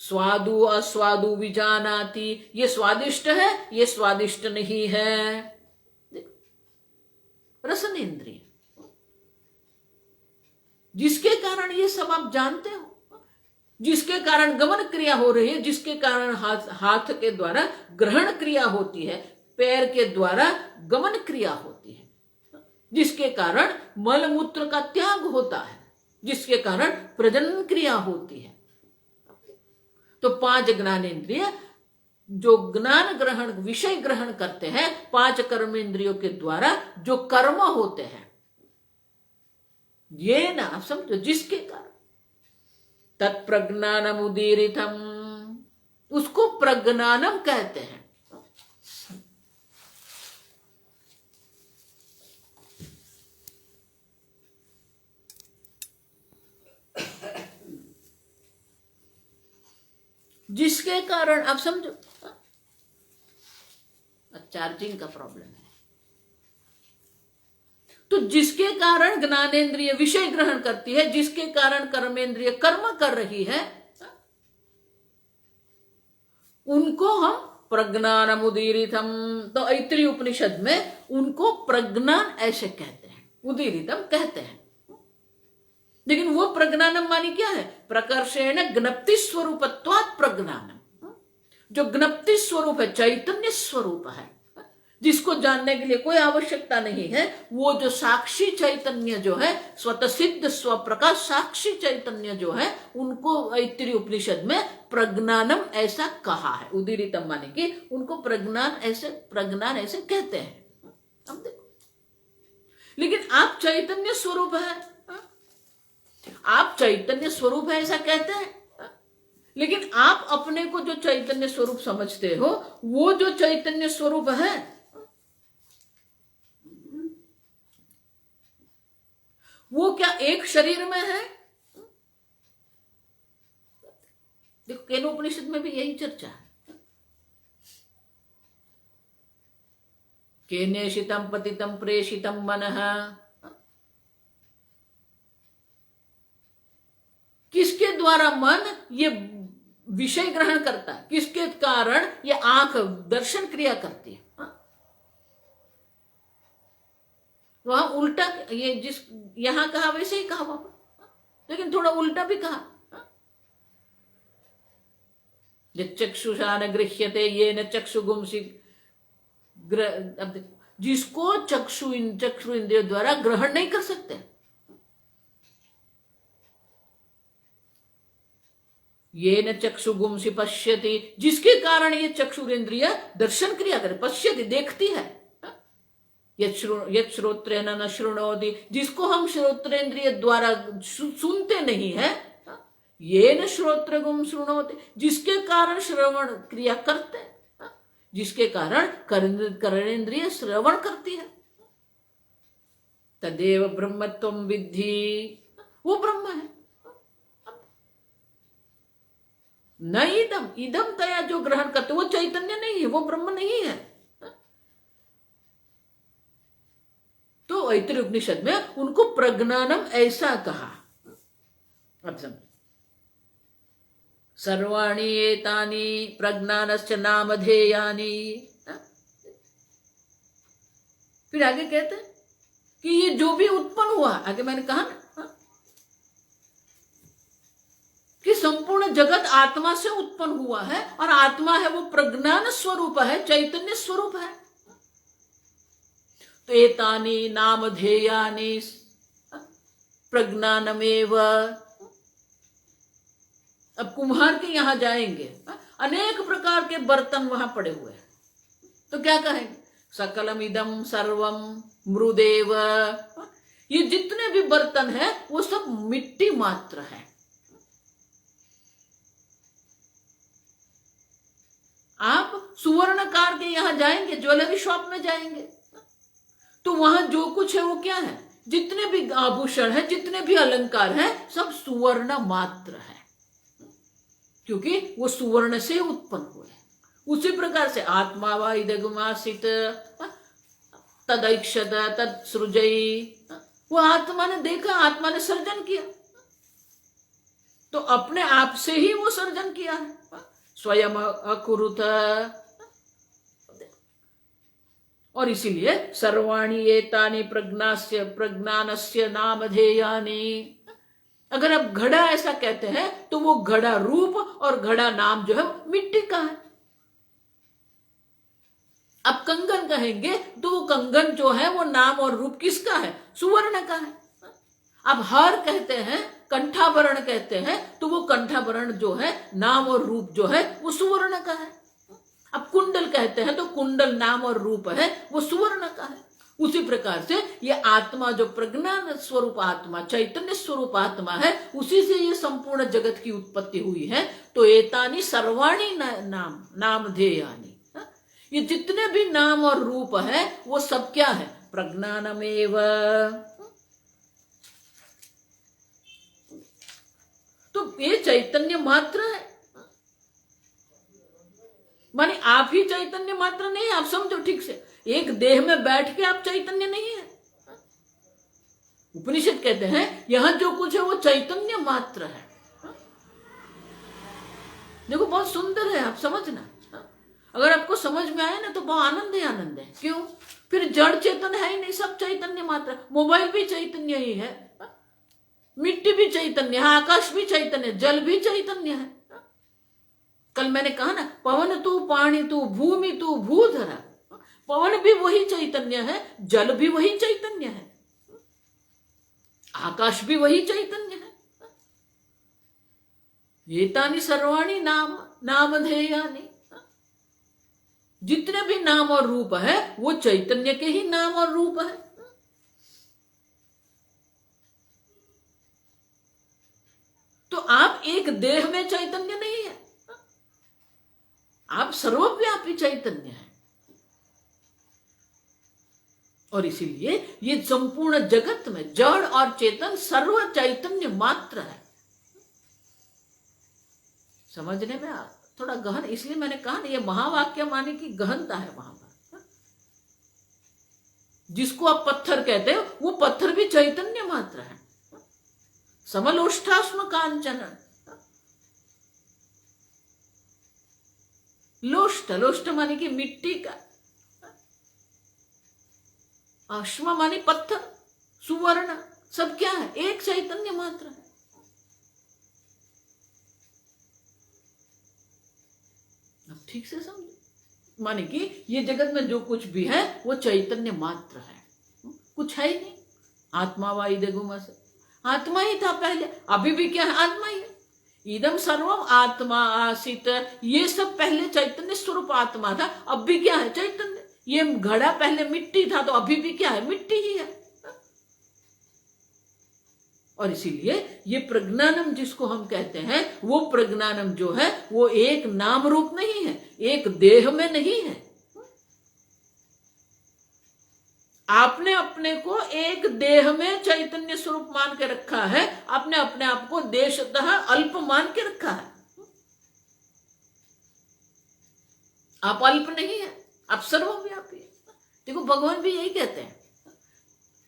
स्वादु अस्वादु विजानाति, ये स्वादिष्ट है, ये स्वादिष्ट नहीं है, रसनेन्द्रिय, जिसके कारण ये सब आप जानते हो, जिसके कारण गमन क्रिया हो रही है, जिसके कारण हाथ के द्वारा ग्रहण क्रिया होती है, पैर के द्वारा गमन क्रिया होती है, जिसके कारण मल मूत्र का त्याग होता है, जिसके कारण प्रजनन क्रिया होती है। तो 5 ज्ञानेन्द्रिय जो ज्ञान ग्रहण, विषय ग्रहण करते हैं, 5 कर्मेंद्रियों के द्वारा जो कर्म होते हैं, ये ना आप समझो, जिसके कारण तत्प्रज्ञानम उदीरितम, उसको प्रज्ञानम कहते हैं। जिसके कारण, आप समझो, चार्जिंग का प्रॉब्लम है। तो जिसके कारण ज्ञानेंद्रिय विषय ग्रहण करती है, जिसके कारण कर्मेंद्रिय कर्म कर रही है, उनको हम प्रज्ञानम उदीरितम, तो ऐत्रेय उपनिषद में उनको प्रज्ञान ऐसे कहते हैं, उदीरितम कहते हैं। लेकिन वो प्रज्ञानम मानी क्या है? प्रकर्षेण ज्ञप्ति स्वरूपत्वात् प्रज्ञानम, जो ज्ञप्ति स्वरूप है, चैतन्य स्वरूप है, जिसको जानने के लिए कोई आवश्यकता नहीं है, वो जो साक्षी चैतन्य जो है, स्वतः सिद्ध स्वप्रकाश साक्षी चैतन्य जो है, उनको ऐत्रेय उपनिषद में प्रज्ञानम ऐसा कहा है। उदीरितम माने कि उनको प्रज्ञान ऐसे कहते हैं। अब देखो, लेकिन आप चैतन्य स्वरूप है, आप चैतन्य स्वरूप है ऐसा कहते हैं, लेकिन आप अपने को जो चैतन्य स्वरूप समझते हो, वो जो चैतन्य स्वरूप है, वो क्या एक शरीर में है? देखो, केनोपनिषद में भी यही चर्चा है। केनेशितम पतितम प्रेषितम मनः, किसके द्वारा मन ये विषय ग्रहण करता है, किसके कारण ये आंख दर्शन क्रिया करती है। वहां उल्टा, ये जिस यहां कहा वैसे ही कहा वहां, लेकिन थोड़ा उल्टा भी कहा। चक्षुषा न गृह्यते ये न चक्षुगुंसी, जिसको चक्षु इंद्रिय द्वारा ग्रहण नहीं कर सकते, ये न चक्षुगुंसी पश्यति, जिसके कारण ये चक्षुरेंद्रिय दर्शन क्रिया करे, पश्यति देखती है, यत् श्रोत्रेण न शृणोति, जिसको हम श्रोत्रेंद्रिय द्वारा सुनते नहीं है, ये न श्रोत्रगुम शृणोति, जिसके कारण श्रवण क्रिया करते, जिसके कारण कर्णेंद्रिय श्रवण करती है, तदेव ब्रह्मत्वं विद्धि, वो ब्रह्म है। न इदम तया जो ग्रहण करते, वो चैतन्य नहीं है, वो ब्रह्म नहीं है। तो ऐत्रेय उपनिषद में उनको प्रज्ञानम ऐसा कहा। अब समझ, सर्वाणि एतानि प्रज्ञानस्य नामधेयानि। फिर आगे कहते हैं कि ये जो भी उत्पन्न हुआ, आगे मैंने कहा ना कि संपूर्ण जगत आत्मा से उत्पन्न हुआ है, और आत्मा है वो प्रज्ञान स्वरूप है, चैतन्य स्वरूप है। तो एतानि नामधेयानि प्रज्ञानमेव। अब कुम्हार के यहां जाएंगे, अनेक प्रकार के बर्तन वहां पड़े हुए हैं, तो क्या कहेंगे? सकलम इदम सर्वम मृदेव। ये जितने भी बर्तन हैं वो सब मिट्टी मात्र है। आप सुवर्णकार के यहां जाएंगे, ज्वेलरी शॉप में जाएंगे, तो वहां जो कुछ है वो क्या है? जितने भी आभूषण है, जितने भी अलंकार है, सब सुवर्ण मात्र है, क्योंकि वो सुवर्ण से उत्पन्न हुए। उसी प्रकार से आत्मा वा इदगुमासित तदैक्षत तत्सृजई, वो आत्मा ने देखा, आत्मा ने सर्जन किया, तो अपने आप से ही वो सर्जन किया है, स्वयं अकुरुत। और इसीलिए सर्वाणि एतानि प्रज्ञानस्य नामधेयानि। अगर आप घड़ा ऐसा कहते हैं तो वो घड़ा रूप और घड़ा नाम जो है मिट्टी का है। अब कंगन कहेंगे तो वो कंगन जो है वो नाम और रूप किसका है? सुवर्ण का है। अब हार कहते हैं, कंठाभरण कहते हैं, तो वो कंठाभरण जो है नाम और रूप जो है वो सुवर्ण का है। अब कुंडल कहते हैं तो कुंडल नाम और रूप है वो सुवर्ण का है। उसी प्रकार से ये आत्मा जो प्रज्ञान स्वरूप आत्मा, चैतन्य स्वरूप आत्मा है, उसी से ये संपूर्ण जगत की उत्पत्ति हुई है। तो एतानि सर्वाणि नामधेयानि, ये जितने भी नाम और रूप है वो सब क्या है? प्रज्ञानमेव। तो ये चैतन्य मात्र है। चैतन्य मात्र नहीं है। आप समझो ठीक से, एक देह में बैठ के आप चैतन्य नहीं है। उपनिषद कहते हैं यहां जो कुछ है वो चैतन्य मात्र है। देखो बहुत सुंदर है, आप समझना। अगर आपको समझ में आए ना तो बहुत आनंद ही आनंद है। क्यों? फिर जड़ चेतन है ही नहीं, सब चैतन्य मात्र। मोबाइल भी चैतन्य ही है, मिट्टी भी चैतन्य है, आकाश भी चैतन्य, जल भी चैतन्य है। कल मैंने कहा ना, पवन तू पानी तू भूमि तू भूधरा। पवन भी वही चैतन्य है, जल भी वही चैतन्य है, आकाश भी वही चैतन्य है। एतानि सर्वाणि नाम नामधेयानि। जितने भी नाम और रूप है वो चैतन्य के ही नाम और रूप है। तो आप एक देह में चैतन्य नहीं है, आप सर्वव्यापी चैतन्य है। और इसीलिए ये संपूर्ण जगत में जड़ और चेतन सर्व चैतन्य मात्र है। समझने में थोड़ा गहन, इसलिए मैंने कहा ना, ये महावाक्य माने की गहनता है वहां पर। जिसको आप पत्थर कहते हो वो पत्थर भी चैतन्य मात्र है। समलोष्ठास्म कांचन। लोष्ट, लोष्ट माने की मिट्टी का, अश्म माने पत्थर, सुवर्ण, सब क्या है? एक चैतन्य मात्र है। अब ठीक से समझो, माने कि ये जगत में जो कुछ भी है वो चैतन्य मात्र है, कुछ है ही नहीं। आत्मा वा इदगुम, आत्मा ही था पहले, अभी भी क्या है? आत्मा ही है। इदम सर्वम आत्मा आसित, ये सब पहले चैतन्य स्वरूप आत्मा था, अब भी क्या है? चैतन्य। ये घड़ा पहले मिट्टी था तो अभी भी क्या है? मिट्टी ही है। और इसीलिए ये प्रज्ञानम जिसको हम कहते हैं, वो प्रज्ञानम जो है वो एक नाम रूप नहीं है, एक देह में नहीं है। आपने अपने को एक देह में चैतन्य स्वरूप मान के रखा है, आपने अपने आप को देशतः अल्प मान के रखा है। आप अल्प नहीं है, आप सर्वव्यापी है। देखो भगवान भी यही कहते हैं।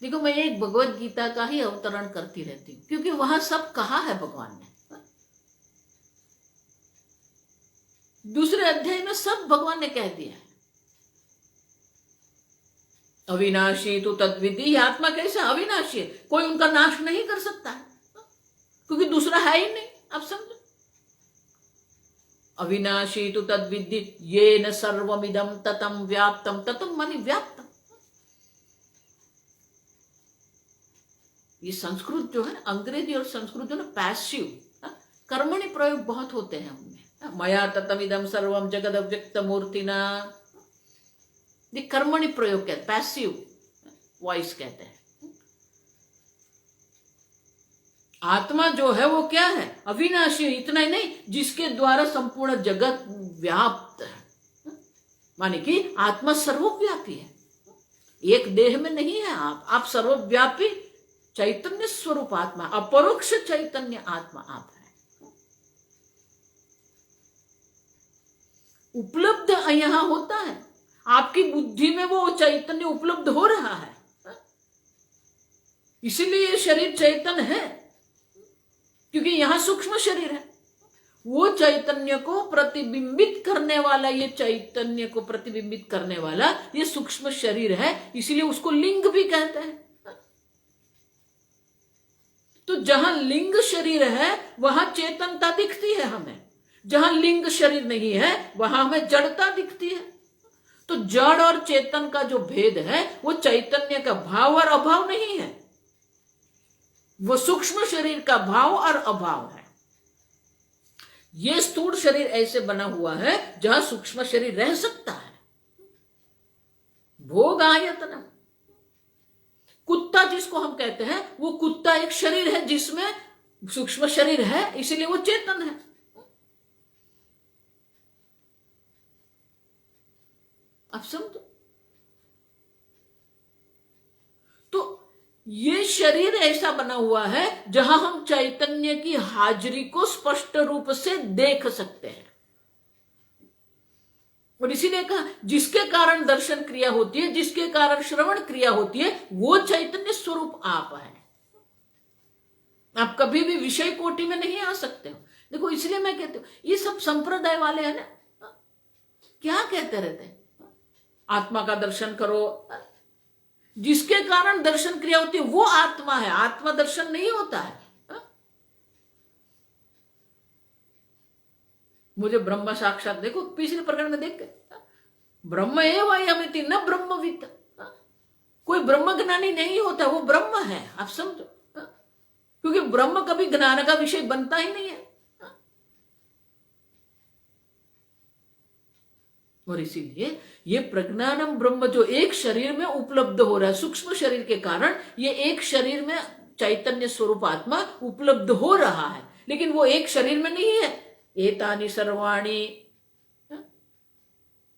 देखो मैं एक भगवत गीता का ही अवतरण करती रहती हूँ, क्योंकि वहां सब कहा है भगवान ने। दूसरे अध्याय में सब भगवान ने कह दिया है। अविनाशी तो तद्विधि, आत्मा कैसे अविनाशी है, कोई उनका नाश नहीं कर सकता है, क्योंकि दूसरा है ही नहीं। आप समझो, अविनाशी तो तद्विधि येन सर्वमिदं ततम व्याप्तम, ततम मानी व्याप्तम। ये संस्कृत जो है ना, अंग्रेजी और संस्कृत जो है ना, पैसिव, कर्मणि प्रयोग बहुत होते हैं उनमें। मया ततमिदं सर्वम जगद अव्यक्त मूर्तिना, ये कर्मणि प्रयोग कहते हैं, पैसिव वॉइस कहते हैं। आत्मा जो है वो क्या है? अविनाशी। इतना ही नहीं, जिसके द्वारा संपूर्ण जगत व्याप्त है, माने कि आत्मा सर्वव्यापी है, एक देह में नहीं है। आप सर्वव्यापी चैतन्य स्वरूप आत्मा, अपरोक्ष चैतन्य आत्मा आप है। उपलब्ध यहां होता है, आपकी बुद्धि में वो चैतन्य उपलब्ध हो रहा है, इसीलिए ये शरीर चैतन है, क्योंकि यहां सूक्ष्म शरीर है। वो चैतन्य को प्रतिबिंबित करने वाला, ये चैतन्य को प्रतिबिंबित करने वाला ये सूक्ष्म शरीर है, इसीलिए उसको लिंग भी कहते हैं। तो जहां लिंग शरीर है वहां चेतनता दिखती है हमें, जहां लिंग शरीर नहीं है वहां हमें जड़ता दिखती है। तो जड़ और चेतन का जो भेद है वो चैतन्य का भाव और अभाव नहीं है, वो सूक्ष्म शरीर का भाव और अभाव है। ये स्थूल शरीर ऐसे बना हुआ है जहां सूक्ष्म शरीर रह सकता है। भोग आयतनम, कुत्ता जिसको हम कहते हैं, वो कुत्ता एक शरीर है जिसमें सूक्ष्म शरीर है, इसलिए वो चेतन है। आप समझो, तो ये शरीर ऐसा बना हुआ है जहां हम चैतन्य की हाजिरी को स्पष्ट रूप से देख सकते हैं। और इसीलिए कहा जिसके कारण दर्शन क्रिया होती है, जिसके कारण श्रवण क्रिया होती है, वो चैतन्य स्वरूप आप है। आप कभी भी विषय कोटि में नहीं आ सकते हो। देखो इसलिए मैं कहती हूँ, ये सब संप्रदाय वाले हैं ना, क्या कहते रहते हैं, आत्मा का दर्शन करो, जिसके कारण दर्शन क्रिया होती है वो आत्मा है, आत्मा दर्शन नहीं होता है। मुझे ब्रह्म साक्षात, देखो पिछले प्रकरण में देख के, ब्रह्म एवं यमिति न ब्रह्मवित्, कोई ब्रह्म ज्ञानी नहीं होता, वो ब्रह्म है, आप समझो, क्योंकि ब्रह्म कभी ज्ञान का विषय बनता ही नहीं है। और इसीलिए ये प्रज्ञानम ब्रह्म जो एक शरीर में उपलब्ध हो रहा है, सूक्ष्म शरीर के कारण ये एक शरीर में चैतन्य स्वरूप आत्मा उपलब्ध हो रहा है, लेकिन वो एक शरीर में नहीं है। एतानि सर्वाणि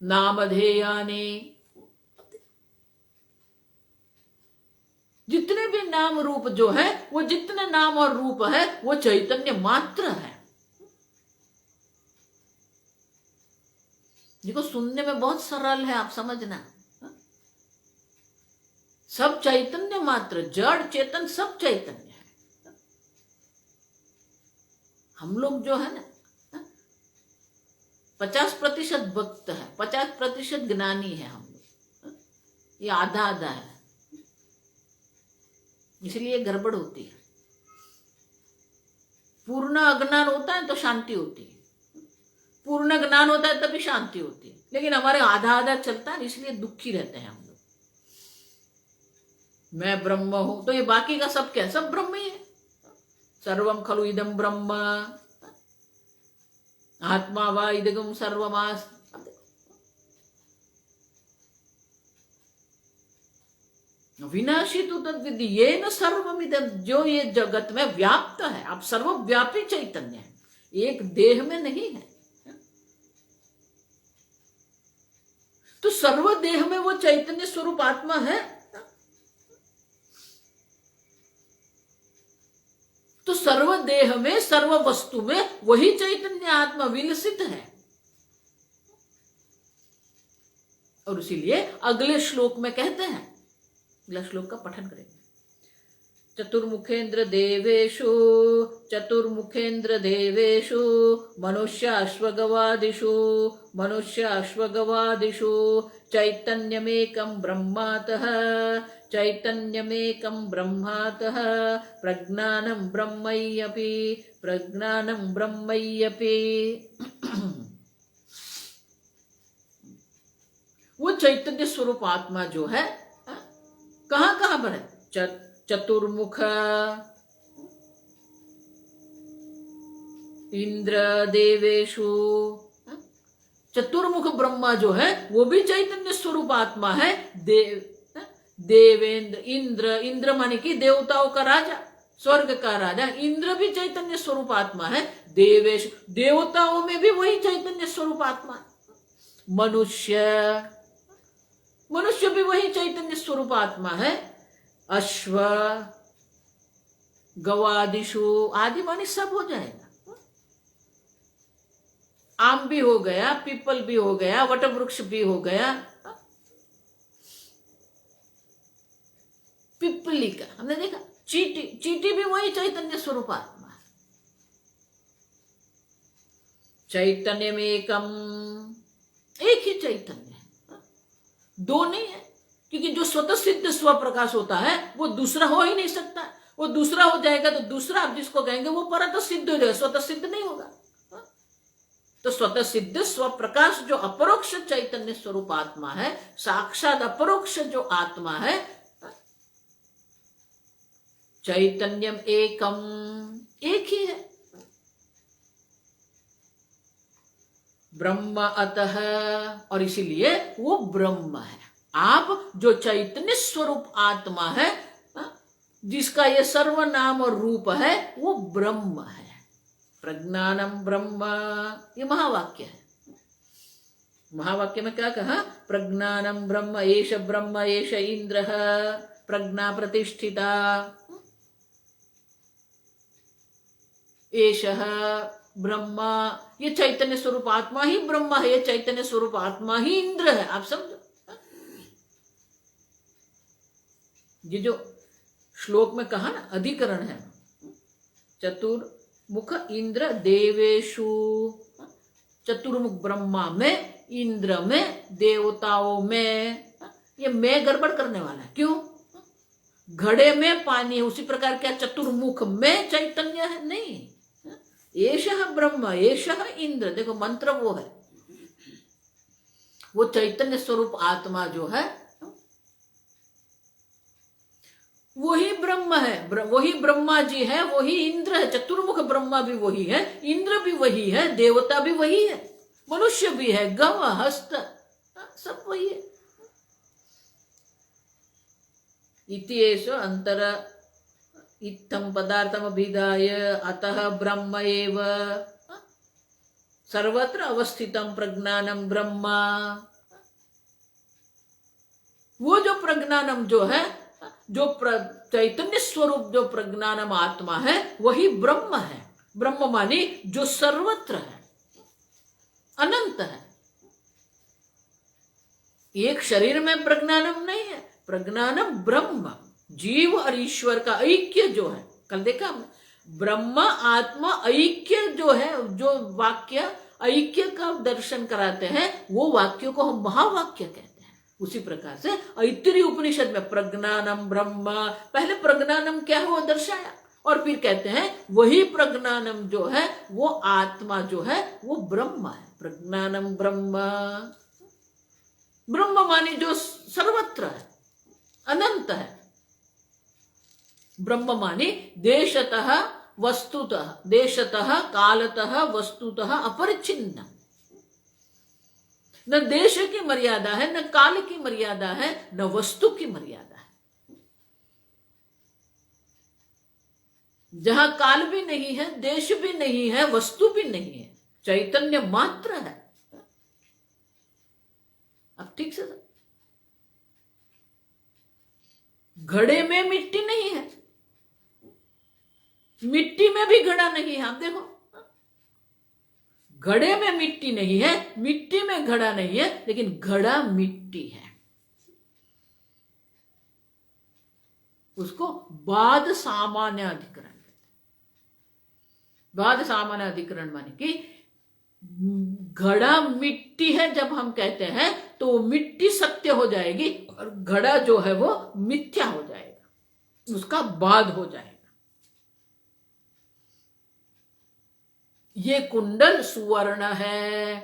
नामधेयानि, जितने भी नाम रूप जो है, वो जितने नाम और रूप है वो चैतन्य मात्र है। देखो सुनने में बहुत सरल है, आप समझना, सब चैतन्य मात्र, जड़ चेतन सब चैतन्य है। हम लोग जो है ना 50% भक्त है, 50% ज्ञानी है हम लोग, ये आधा आधा है, इसलिए गड़बड़ होती है। पूर्ण अज्ञान होता है तो शांति होती है, पूर्ण ज्ञान होता है तभी शांति होती है, लेकिन हमारे आधा आधा चलता है, इसलिए दुखी रहते हैं हम लोग। मैं ब्रह्म हूं तो ये बाकी का सब क्या, सब ब्रह्म ही है। सर्वम खलु इदम ब्रह्म, आत्मा वा इदगम सर्वमास। विनाशी तो तद्विद्धि येन सर्वमिदं, जो ये जगत में व्याप्त है, आप सर्वव्यापी चैतन्य है, एक देह में नहीं है। तो सर्व देह में वो चैतन्य स्वरूप आत्मा है, तो सर्व देह में, सर्व वस्तु में वही चैतन्य आत्मा विलसित है। और इसीलिए अगले श्लोक में कहते हैं, अगला श्लोक का पठन करेंगे। चतुर्मुखेन्द्र देवेषु, चतुर्मुखेन्द्र देवेषु मनुष्य अश्वगवादिषु, मनुष्य अश्वगवादिषु चैतन्यमेकं ब्रह्मातः, चैतन्यमेकं ब्रह्मातः प्रज्ञानं ब्रह्मैयपि, प्रज्ञानं ब्रह्मैयपि। वो चैतन्य स्वरूप आत्मा जो है कहां कहां पर है, चतुर्मुख इंद्र देवेशु, चतुर्मुख ब्रह्मा जो है वो भी चैतन्य स्वरूप आत्मा है। देवेंद्र, इंद्र, इंद्र माने कि देवताओं का राजा, स्वर्ग का राजा, इंद्र भी चैतन्य स्वरूप आत्मा है। देवेश, देवताओं में भी वही चैतन्य स्वरूप आत्मा है। मनुष्य, मनुष्य भी वही चैतन्य स्वरूप आत्मा है। अश्व, गवादिशु, आदि मानी सब हो जाएगा। आम भी हो गया, पीपल भी हो गया, वट वृक्ष भी हो गया, पिपली का हमने देखा, चींटी, चींटी भी वही चैतन्य स्वरूप आत्मा है। चैतन्य में एकम, एक ही चैतन्य है, दो नहीं है, क्योंकि जो स्वतः सिद्ध स्व प्रकाश होता है वो दूसरा हो ही नहीं सकता। वो दूसरा हो जाएगा तो दूसरा आप जिसको कहेंगे वो परत सिद्ध हो जाएगा, स्वतः सिद्ध नहीं होगा। तो स्वतः सिद्ध स्व प्रकाश जो अपरोक्ष चैतन्य स्वरूप आत्मा है, साक्षात अपरोक्ष जो आत्मा है, चैतन्यम एकम, एक ही है। ब्रह्म अतः, और इसीलिए वो ब्रह्म है। आप जो चैतन्य स्वरूप आत्मा है, जिसका ये सर्वनाम और रूप है, वो ब्रह्म है। प्रज्ञानम ब्रह्म, ये महावाक्य है। महावाक्य में क्या कहा, प्रज्ञानम ब्रह्म एष ब्रह्म एष इंद्रः प्रज्ञा प्रतिष्ठिता, एषः ब्रह्मा, ये चैतन्य स्वरूप आत्मा ही ब्रह्मा है, ये चैतन्य स्वरूप आत्मा ही इंद्र है। आप समझो, ये जो श्लोक में कहा ना अधिकरण है, चतुर्मुख इंद्र देवेशु, चतुर्मुख ब्रह्मा में, इंद्र में, देवताओं में। ये मैं गड़बड़ करने वाला है, क्यों? घड़े में पानी है, उसी प्रकार क्या चतुर्मुख में चैतन्य है? नहीं, एषः ब्रह्म एषः इंद्र। देखो मंत्र वो है, वो चैतन्य स्वरूप आत्मा जो है वही ब्रह्म है, वही ब्रह्मा जी है, वही इंद्र है। चतुर्मुख ब्रह्मा भी वही है, इंद्र भी वही है, देवता भी वही है, मनुष्य भी है, गव हस्त सब वही है। इत्येष अंतर इत्थं पदार्थम अभिधाय अतः ब्रह्म एव सर्वत्र अवस्थितम प्रज्ञानम ब्रह्मा। वो जो प्रज्ञानम जो है, जो चैतन्य स्वरूप जो प्रज्ञानम आत्मा है वही ब्रह्म है। ब्रह्म मानी जो सर्वत्र है, अनंत है। एक शरीर में प्रज्ञानम नहीं है, प्रज्ञानम ब्रह्म, जीव और ईश्वर का ऐक्य जो है। कल देखा हमने ब्रह्म आत्मा ऐक्य जो है, जो वाक्य ऐक्य का दर्शन कराते हैं वो वाक्यों को हम महावाक्य कहते हैं। उसी प्रकार से ऐत्तरीय उपनिषद में प्रज्ञानम ब्रह्म, पहले प्रज्ञानम क्या है वो दर्शाया, और फिर कहते हैं वही प्रज्ञानम जो है वो आत्मा जो है वो ब्रह्म है। प्रज्ञानम ब्रह्म, ब्रह्म माने जो सर्वत्र है, अनंत है। ब्रह्म माने देशतः वस्तुतः, देशतः कालतः वस्तुतः अपरिच्छिन्न। न देश की मर्यादा है, न काल की मर्यादा है, न वस्तु की मर्यादा है। जहां काल भी नहीं है, देश भी नहीं है, वस्तु भी नहीं है, चैतन्य मात्र है। अब ठीक से, घड़े में मिट्टी नहीं है, मिट्टी में भी घड़ा नहीं है। आप देखो, घड़े में मिट्टी नहीं है, मिट्टी में घड़ा नहीं है, लेकिन घड़ा मिट्टी है। उसको बाद सामान्य अधिकरण कहते हैं। बाद सामान्य अधिकरण माने कि घड़ा मिट्टी है जब हम कहते हैं तो वो मिट्टी सत्य हो जाएगी और घड़ा जो है वो मिथ्या हो जाएगा, उसका बाद हो जाएगा। ये कुंडल सुवर्ण है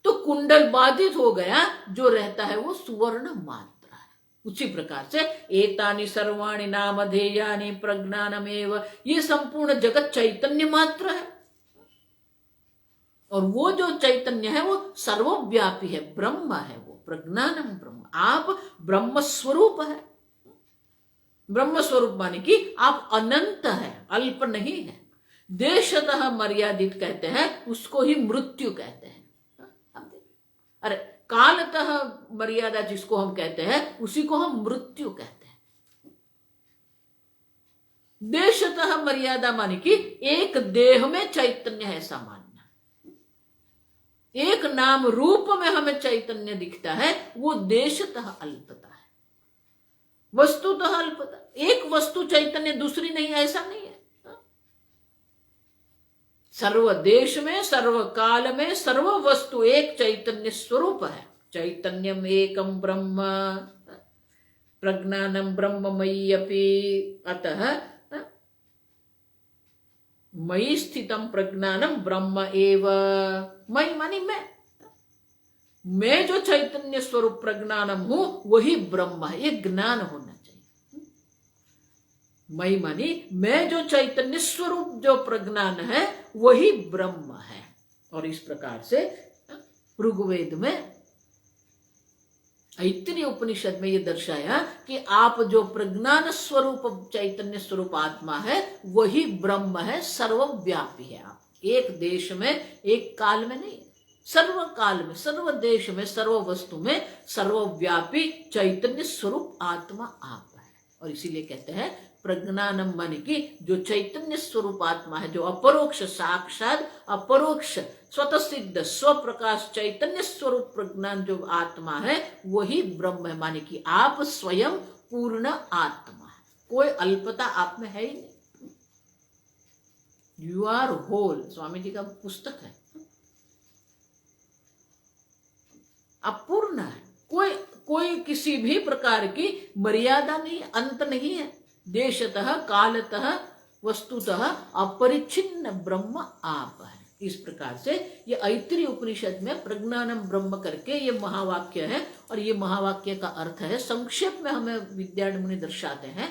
तो कुंडल बाधित हो गया, जो रहता है वो सुवर्ण मात्र है। उसी प्रकार से एतानि सर्वाणि नामधेयानि प्रज्ञानमेव, ये संपूर्ण जगत चैतन्य मात्र है, और वो जो चैतन्य है वो सर्वव्यापी है, ब्रह्म है, वो प्रज्ञानम ब्रह्म। आप ब्रह्म स्वरूप है। ब्रह्म स्वरूप माने कि आप अनंत है, अल्प नहीं है। देशतः मर्यादित कहते हैं, उसको ही मृत्यु कहते हैं। अरे कालतः मर्यादा जिसको हम कहते हैं उसी को हम मृत्यु कहते हैं। देशतः मर्यादा माने कि एक देह में चैतन्य है ऐसा मानना, एक नाम रूप में हमें चैतन्य दिखता है, वो देशतः अल्पता है, वस्तुतः अल्पता। एक वस्तु चैतन्य दूसरी नहीं, ऐसा नहीं है। सर्व देश में, सर्व काल में, सर्व वस्तु एक चैतन्य स्वरूप है। चैतन्यम एकम ब्रह्म प्रज्ञानम ब्रह्ममयी अपि, अतः मयि स्थितम प्रज्ञानम ब्रह्म एव। मयि मानी मैं जो चैतन्य स्वरूप प्रज्ञानम हूं वही ब्रह्म है, ये ज्ञान होना चाहिए। मयि मानी मैं जो चैतन्य स्वरूप जो प्रज्ञान है वही ब्रह्म है। और इस प्रकार से ऋग्वेद में ऐत्तरीय उपनिषद में ये दर्शाया कि आप जो प्रज्ञान स्वरूप चैतन्य स्वरूप आत्मा है वही ब्रह्म है, सर्वव्यापी है। आप एक देश में, एक काल में नहीं, सर्व काल में, सर्व देश में, सर्व वस्तु में सर्वव्यापी चैतन्य स्वरूप आत्मा आप है। और इसीलिए कहते हैं प्रज्ञानम माने कि जो चैतन्य स्वरूप आत्मा है, जो अपरोक्ष साक्षात अपरोक्ष स्वतः सिद्ध स्वप्रकाश चैतन्य स्वरूप प्रज्ञान जो आत्मा है वही ब्रह्म है। माने कि आप स्वयं पूर्ण आत्मा है, कोई अल्पता आप में है ही नहीं। You are whole, Swami ji का पुस्तक है। आप पूर्ण है, कोई किसी भी प्रकार की मर्यादा नहीं, अंत नहीं है। देशतः कालतः वस्तुतः अपरिच्छिन्न ब्रह्म आप है। इस प्रकार से ये ऐत्रेय उपनिषद में प्रज्ञानम ब्रह्म करके ये महावाक्य है। और ये महावाक्य का अर्थ है, संक्षेप में हमें विद्यारण्य मुनि दर्शाते हैं।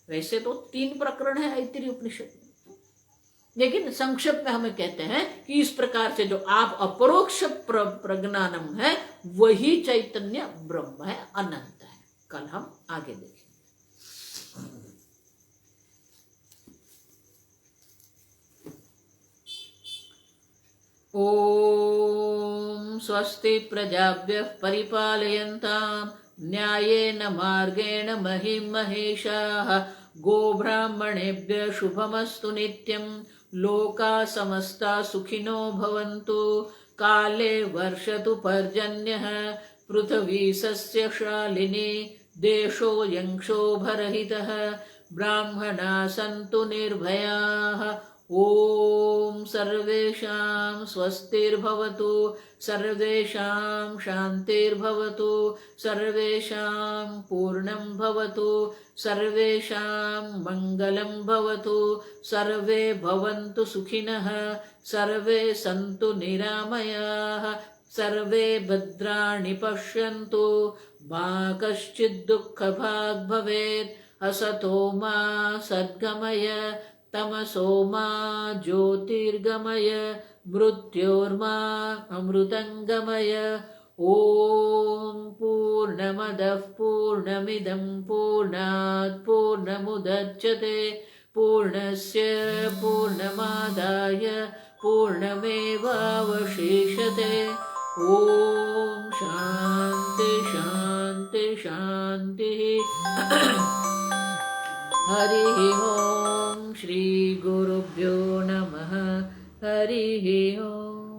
वैसे तो 3 प्रकरण है ऐत्रेय उपनिषद, लेकिन संक्षेप में हमें कहते हैं कि इस प्रकार से जो आप अपरोक्ष प्रज्ञानम है वही चैतन्य ब्रह्म है, अनंत है। कल हम आगे देखेंगे। ओम स्वस्ति प्रजाभ्यः परिपालयन्तां न्यायेन मार्गेण महिं महिषाः। गोब्राह्मणेभ्यः शुभमस्तु नित्यं। लोकाः समस्ताः सुखिनो भवन्तु। काले वर्षतु पर्जन्यः। पृथिवी सस्यशालिनी। देशोऽयं क्षोभरहितः। ब्राह्मणाः सन्तु निर्भयाः। ओम सर्वेषां स्वस्तिर्भवतु। सर्वेषां शान्तिर्भवतु। सर्वेषां पूर्णं भवतु। सर्वेषां मङ्गलं भवतु। सर्वे भवन्तु सुखिनः। सर्वे सन्तु निरामयाः। सर्वे भद्राणि पश्यन्तु। मा कश्चित् दुःखभाग् भवेत्। असतो मा सद्गमय। तमसो मा ज्योतिर्गमय। मृत्योर्मा अमृतंगमय। ओम पूर्णमदः पूर्णमिदं पूर्णात् पूर्णमुदच्यते। पूर्णस्य पूर्णमादाय पूर्णमेवावशिष्यते। ओम शांति शांति शांति। हरि ओम श्री गुरुभ्यो नमः। हरि ओम।